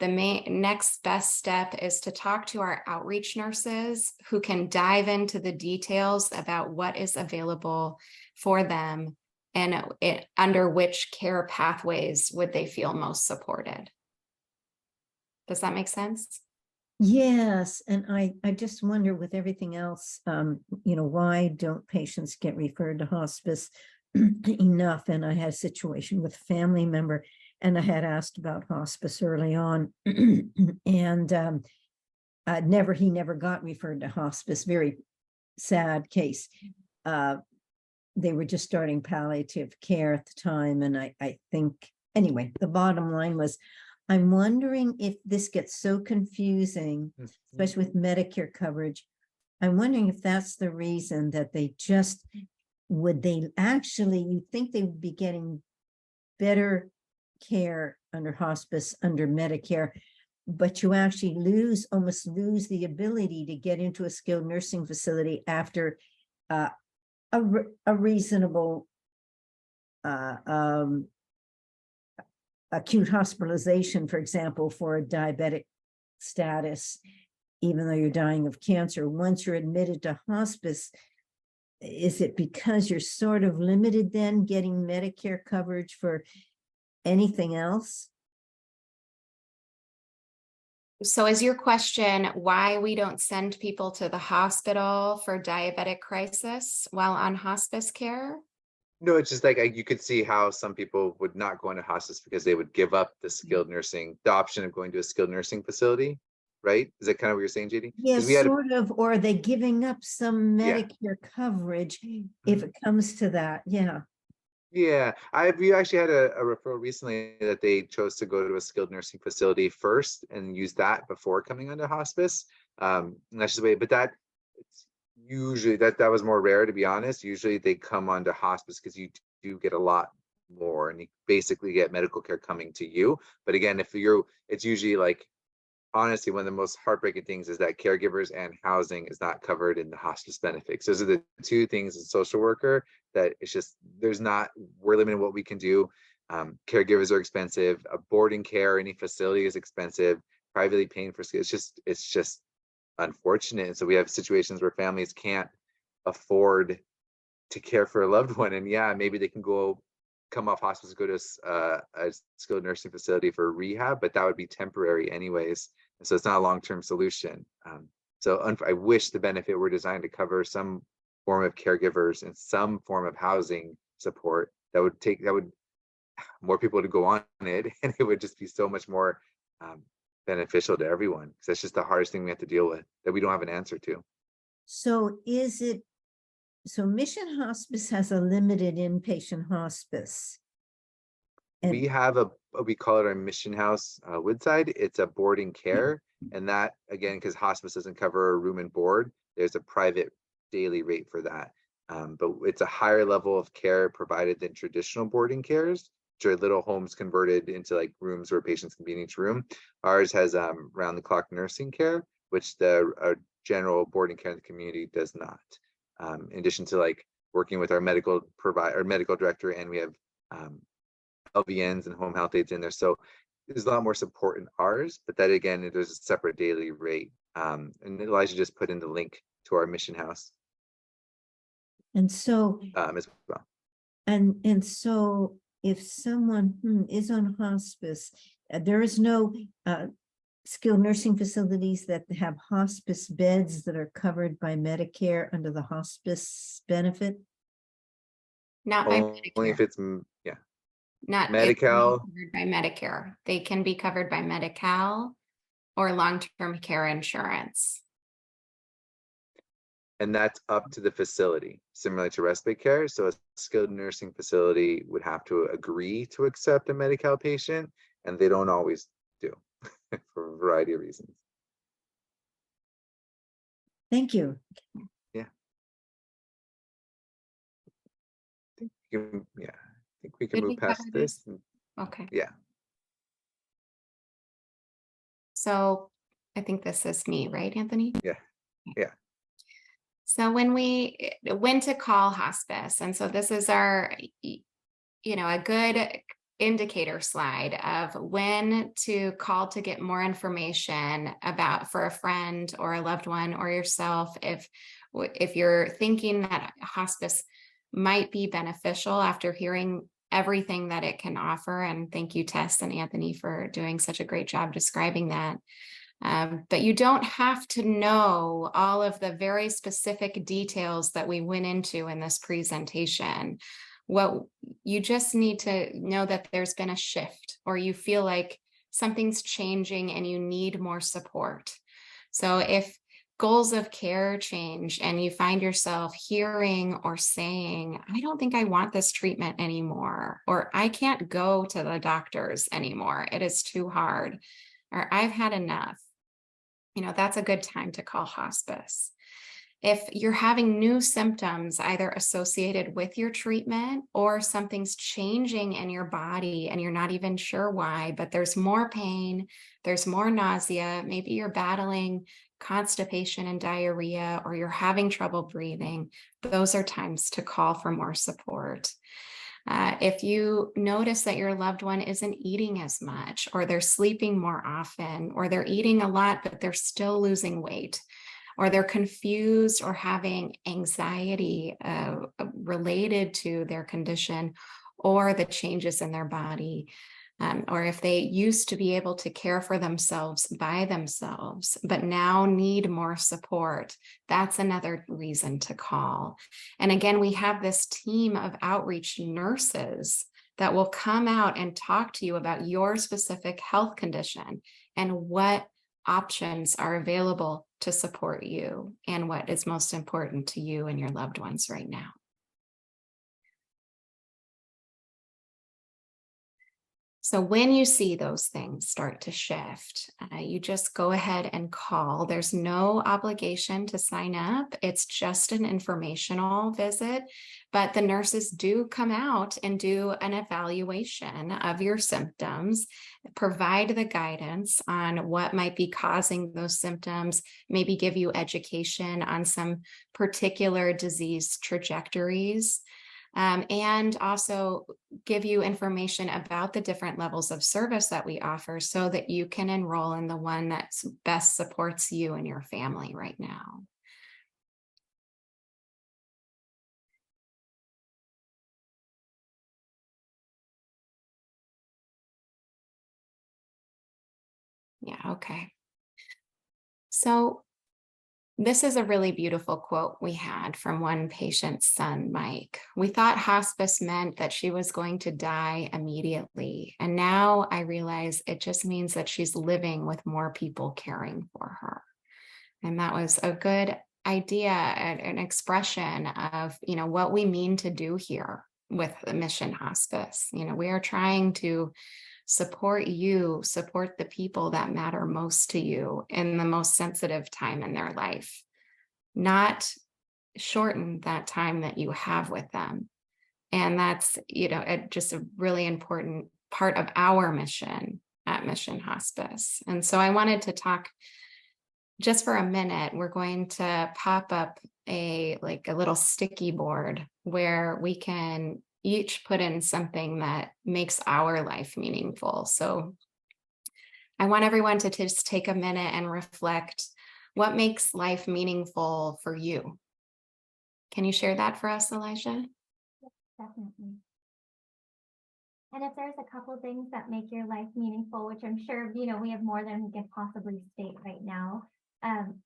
the next best step is to talk to our outreach nurses who can dive into the details about what is available for them and under which care pathways would they feel most supported. Does that make sense? Yes, and I just wonder with everything else, why don't patients get referred to hospice enough? And I had a situation with a family member, and I had asked about hospice early on, and he never got referred to hospice. Very sad case. They were just starting palliative care at the time, and I think anyway. The bottom line was, I'm wondering if this gets so confusing, especially with Medicare coverage. I'm wondering if that's the reason that they just, you'd think they would be getting better care under hospice, under Medicare, but you actually almost lose the ability to get into a skilled nursing facility after a reasonable acute hospitalization, for example, for a diabetic status, even though you're dying of cancer. Once you're admitted to hospice, is it because you're sort of limited then getting Medicare coverage for anything else? So is your question why we don't send people to the hospital for diabetic crisis while on hospice care? No, it's just like you could see how some people would not go into hospice because they would give up the skilled nursing, the option of going to a skilled nursing facility, right? Is that kind of what you're saying, JD? Yes, We had sort of, or are they giving up some Medicare coverage if it comes to that? Yeah. Yeah, we actually had a referral recently that they chose to go to a skilled nursing facility first and use that before coming onto hospice. And that's just the way, but it's usually that was more rare, to be honest. Usually they come onto hospice because you do get a lot more and you basically get medical care coming to you. But again, it's usually like, honestly, one of the most heartbreaking things is that caregivers and housing is not covered in the hospice benefits. Those are the two things as a social worker that it's just, we're limited what we can do. Caregivers are expensive. Boarding care, any facility is expensive. Privately paying for, it's just unfortunate. And so we have situations where families can't afford to care for a loved one. And yeah, maybe they can come off hospice, go to a skilled nursing facility for rehab, but that would be temporary anyways. So it's not a long-term solution. I wish the benefit were designed to cover some form of caregivers and some form of housing support that would more people to go on it, and it would just be so much more beneficial to everyone. Because that's just the hardest thing we have to deal with that we don't have an answer to. So Mission Hospice has a limited inpatient hospice. And we have we call it our Mission House Woodside. It's a boarding care. And that, again, because hospice doesn't cover a room and board, there's a private daily rate for that. But it's a higher level of care provided than traditional boarding cares, which are little homes converted into like rooms where patients can be in each room. Ours has round the clock nursing care, which the general boarding care in the community does not. In addition to like working with our medical director, and we have LVNs and home health aides in there. So there's a lot more support in ours, but that again, there's a separate daily rate. And Elijah just put in the link to our Mission House. And so as well. And so if someone is on hospice, there is no skilled nursing facilities that have hospice beds that are covered by Medicare under the hospice benefit? Not by Only if Medicare, it's, yeah, not it's not Medi-Cal. covered by Medicare. They can be covered by Medi-Cal or long-term care insurance. And that's up to the facility, similar to respite care. So a skilled nursing facility would have to agree to accept a Medi-Cal patient, and they don't always do for a variety of reasons. Thank you. Yeah. Yeah, I think we can Did we move past cover this. Okay. Yeah. So I think this is me, right, Anthony? Yeah. Yeah. So when to call hospice, and so this is our, a good indicator slide of when to call to get more information about for a friend or a loved one or yourself. If you're thinking that hospice might be beneficial after hearing everything that it can offer, and thank you, Tess and Anthony, for doing such a great job describing that. But you don't have to know all of the very specific details that we went into in this presentation. What you just need to know that there's been a shift, or you feel like something's changing and you need more support. So if goals of care change and you find yourself hearing or saying, I don't think I want this treatment anymore, or I can't go to the doctors anymore, it is too hard, or I've had enough, that's a good time to call hospice. If you're having new symptoms, either associated with your treatment or something's changing in your body and you're not even sure why, but there's more pain, there's more nausea, maybe you're battling constipation and diarrhea, or you're having trouble breathing, those are times to call for more support. If you notice that your loved one isn't eating as much, or they're sleeping more often, or they're eating a lot, but they're still losing weight, or they're confused or having anxiety related to their condition or the changes in their body, or if they used to be able to care for themselves by themselves, but now need more support, that's another reason to call. And again, we have this team of outreach nurses that will come out and talk to you about your specific health condition and what options are available to support you and what is most important to you and your loved ones right now. So when you see those things start to shift, you just go ahead and call. There's no obligation to sign up. It's just an informational visit, but the nurses do come out and do an evaluation of your symptoms, provide the guidance on what might be causing those symptoms, maybe give you education on some particular disease trajectories. And also give you information about the different levels of service that we offer so that you can enroll in the one that best supports you and your family right now. Yeah, okay. So this is a really beautiful quote we had from one patient's son, Mike. We thought hospice meant that she was going to die immediately. And now I realize it just means that she's living with more people caring for her. And that was a good idea, an expression of, what we mean to do here with the Mission Hospice. We are trying to support you, support the people that matter most to you in the most sensitive time in their life, not shorten that time that you have with them. And that's, just a really important part of our mission at Mission Hospice. And so I wanted to talk just for a minute. We're going to pop up a little sticky board where we can each put in something that makes our life meaningful. So I want everyone to just take a minute and reflect what makes life meaningful for you. Can you share that for us, Elijah? Definitely. And if there's a couple things that make your life meaningful, which I'm sure, we have more than we can possibly state right now,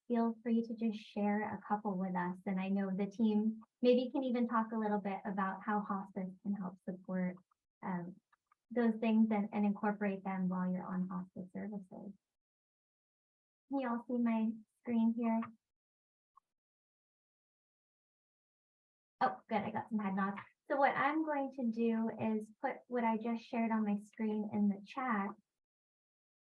feel free to just share a couple with us. And I know the team maybe can even talk a little bit about how hospice can help support those things and incorporate them while you're on hospice services. Can you all see my screen here? Oh, good. I got some head nods. So what I'm going to do is put what I just shared on my screen in the chat.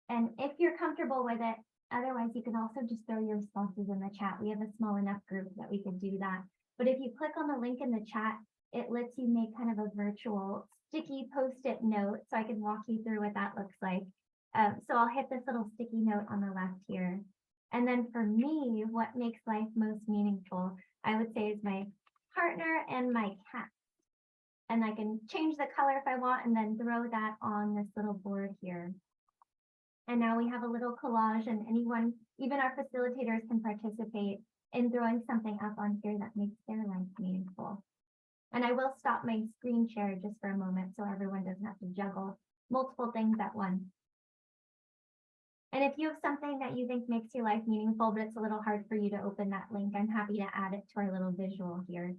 And if you're comfortable with it, otherwise you can also just throw your responses in the chat. We have a small enough group that we can do that. But if you click on the link in the chat, it lets you make kind of a virtual sticky post-it note. So I can walk you through what that looks like. So I'll hit this little sticky note on the left here. And then for me, what makes life most meaningful, I would say, is my partner and my cat. And I can change the color if I want and then throw that on this little board here. And now we have a little collage, and anyone, even our facilitators, can participate in throwing something up on here that makes their life meaningful. And I will stop my screen share just for a moment so everyone doesn't have to juggle multiple things at once. And if you have something that you think makes your life meaningful, but it's a little hard for you to open that link, I'm happy to add it to our little visual here.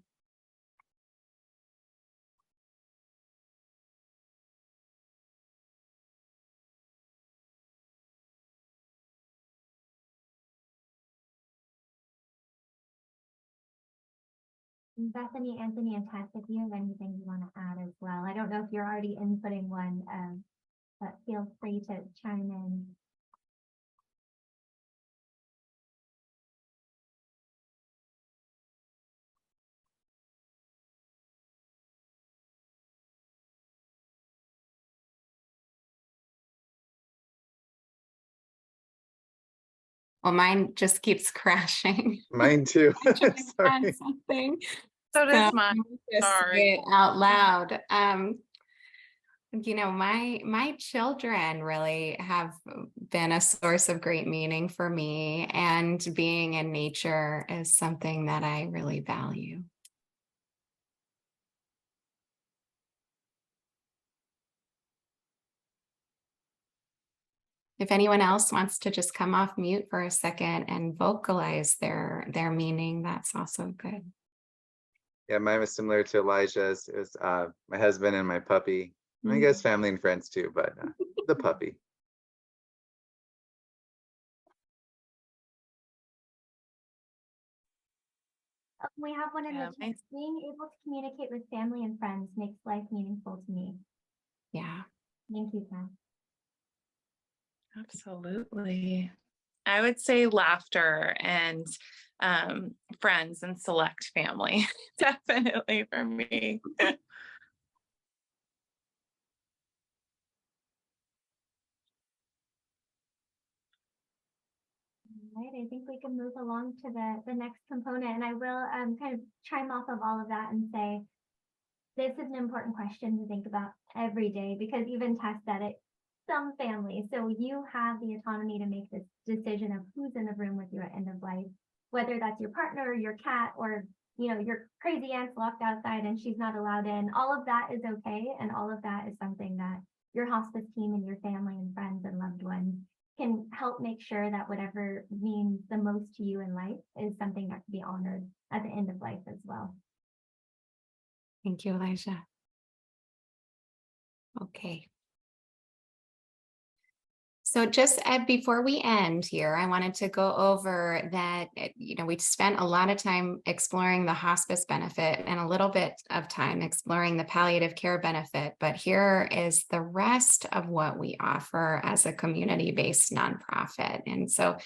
Bethany, Anthony, and Tess, if you have anything you want to add as well. I don't know if you're already inputting one, but feel free to chime in. Well, mine just keeps crashing. Mine too. I'm trying to Sorry. add something. So does So mine. just Sorry. say it out loud. My children really have been a source of great meaning for me, and being in nature is something that I really value. If anyone else wants to just come off mute for a second and vocalize their meaning, that's also good. Yeah, mine was similar to Elijah's. It was my husband and my puppy. I guess family and friends too, but the puppy. We have one in Yeah, the chat. Being able to communicate with family and friends makes life meaningful to me. Yeah. Thank you, Tess. Absolutely. I would say laughter and friends and select family. Definitely for me. All right, I think we can move along to the next component, and I will kind of chime off of all of that and say, this is an important question to think about every day, because even Tess said it, some families, so you have the autonomy to make this decision of who's in the room with you at end of life, whether that's your partner or your cat, or your crazy aunt's locked outside and she's not allowed in. All of that is okay, and all of that is something that your hospice team and your family and friends and loved ones can help make sure that whatever means the most to you in life is something that can be honored at the end of life as well. Thank you, Elijah. Okay. So just before we end here, I wanted to go over that, we spent a lot of time exploring the hospice benefit and a little bit of time exploring the palliative care benefit, but here is the rest of what we offer as a community-based nonprofit. And so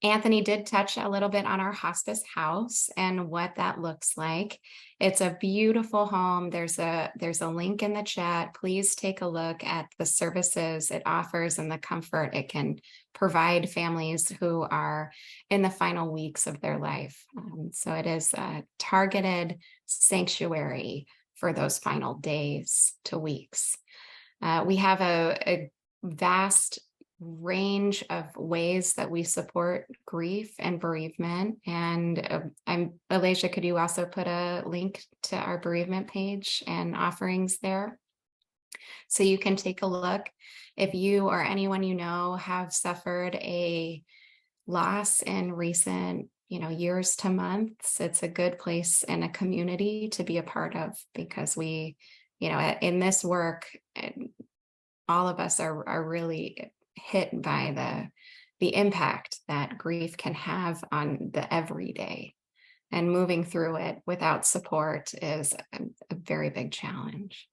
Anthony did touch a little bit on our hospice house and what that looks like. It's a beautiful home. There's a link in the chat. Please take a look at the services it offers and the comfort it can provide families who are in the final weeks of their life. So it is a targeted sanctuary for those final days to weeks. We have a vast range of ways that we support grief and bereavement. And Alasia, could you also put a link to our bereavement page and offerings there? So you can take a look. If you or anyone you know have suffered a loss in recent, years to months, it's a good place in a community to be a part of, because we, in this work, all of us are really hit by the impact that grief can have on the everyday, and moving through it without support is a very big challenge.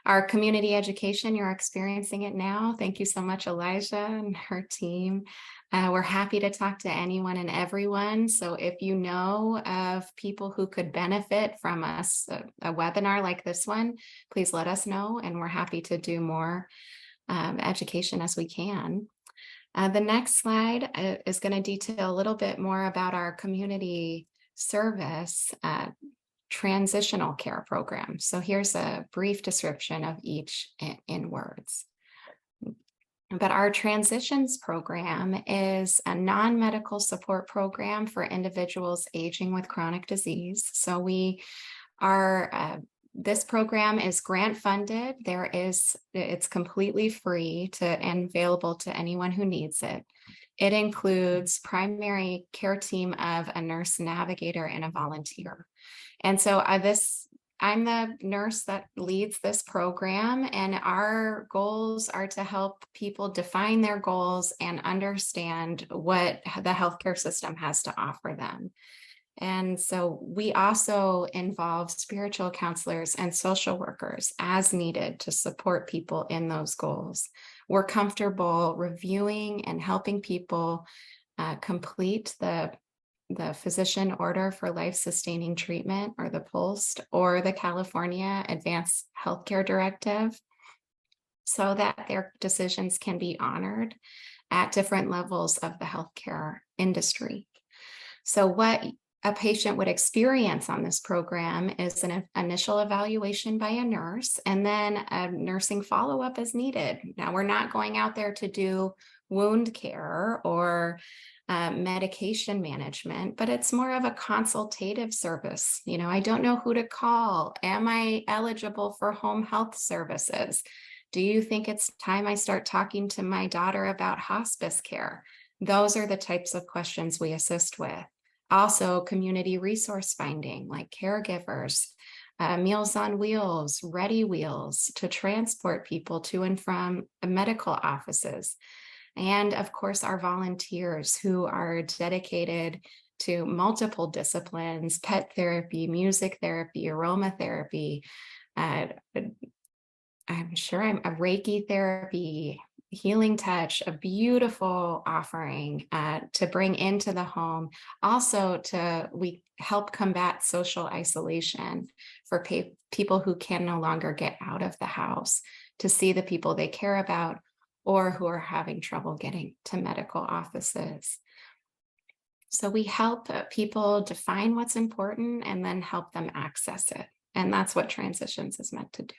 Our community education, you're experiencing it now. Thank you so much, Elijah and her team. We're happy to talk to anyone and everyone. So if you know of people who could benefit from us, a webinar like this one, please let us know, and we're happy to do more education as we can. The next slide is going to detail a little bit more about our community service transitional care program. So here's a brief description of each in words. But our transitions program is a non-medical support program for individuals aging with chronic disease. So this program is grant funded. It's completely free and available to anyone who needs it. It includes primary care team of a nurse navigator and a volunteer. And so I'm the nurse that leads this program, and our goals are to help people define their goals and understand what the healthcare system has to offer them. And so we also involve spiritual counselors and social workers as needed to support people in those goals. We're comfortable reviewing and helping people complete the physician order for life-sustaining treatment, or the POLST, or the California Advanced Healthcare Directive, so that their decisions can be honored at different levels of the healthcare industry. So what a patient would experience on this program is an initial evaluation by a nurse, and then a nursing follow-up as needed. Now, we're not going out there to do wound care or medication management, but it's more of a consultative service. I don't know who to call. Am I eligible for home health services? Do you think it's time I start talking to my daughter about hospice care? Those are the types of questions we assist with. Also, community resource finding, like caregivers, Meals on Wheels, Ready Wheels to transport people to and from medical offices. And of course, our volunteers who are dedicated to multiple disciplines: pet therapy, music therapy, aromatherapy, I'm sure a Reiki therapy, healing touch, a beautiful offering to bring into the home. Also, we help combat social isolation for people who can no longer get out of the house to see the people they care about, or who are having trouble getting to medical offices. So we help people define what's important and then help them access it. And that's what Transitions is meant to do.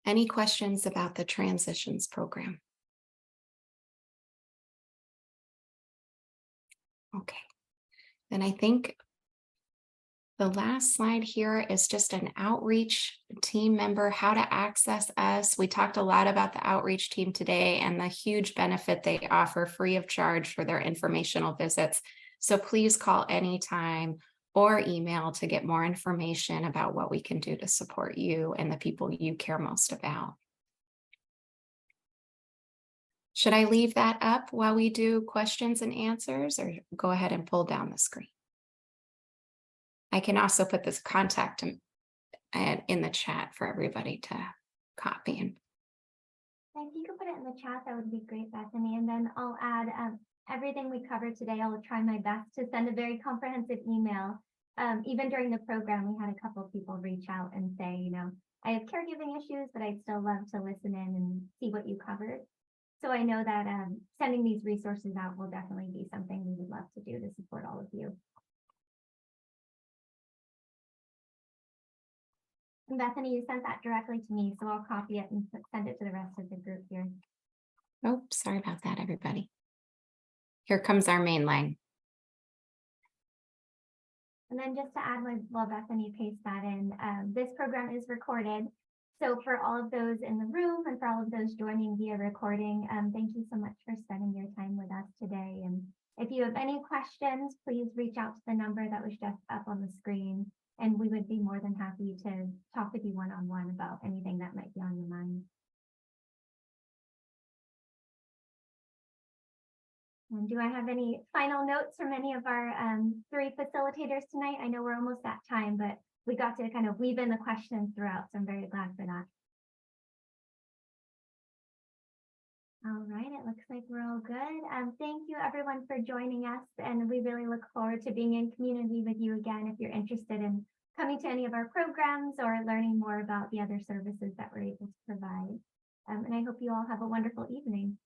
Any questions about the Transitions program? Okay, then I think the last slide here is just an outreach team member, how to access us. We talked a lot about the outreach team today and the huge benefit they offer free of charge for their informational visits. So please call anytime or email to get more information about what we can do to support you and the people you care most about. Should I leave that up while we do questions and answers, or go ahead and pull down the screen? I can also put this contact in the chat for everybody to copy. And If you could put it in the chat, that would be great, Bethany. And then I'll add everything we covered today. I'll try my best to send a very comprehensive email. Even during the program, we had a couple of people reach out and say, I have caregiving issues, but I'd still love to listen in and see what you covered. So I know that sending these resources out will definitely be something we would love to do to support all of you. And Bethany, you sent that directly to me, so I'll copy it and send it to the rest of the group here. Oh, sorry about that, everybody. Here comes our main line. And then just to add while Bethany pastes that in, this program is recorded. So for all of those in the room and for all of those joining via recording, thank you so much for spending your time with us today. And if you have any questions, please reach out to the number that was just up on the screen. And we would be more than happy to talk with you one-on-one about anything that might be on your mind. And do I have any final notes from any of our 3 facilitators tonight? I know we're almost at time, but we got to kind of weave in the questions throughout, so I'm very glad for that. All right, it looks like we're all good. Thank you everyone for joining us, and we really look forward to being in community with you again if you're interested in coming to any of our programs or learning more about the other services that we're able to provide. And I hope you all have a wonderful evening.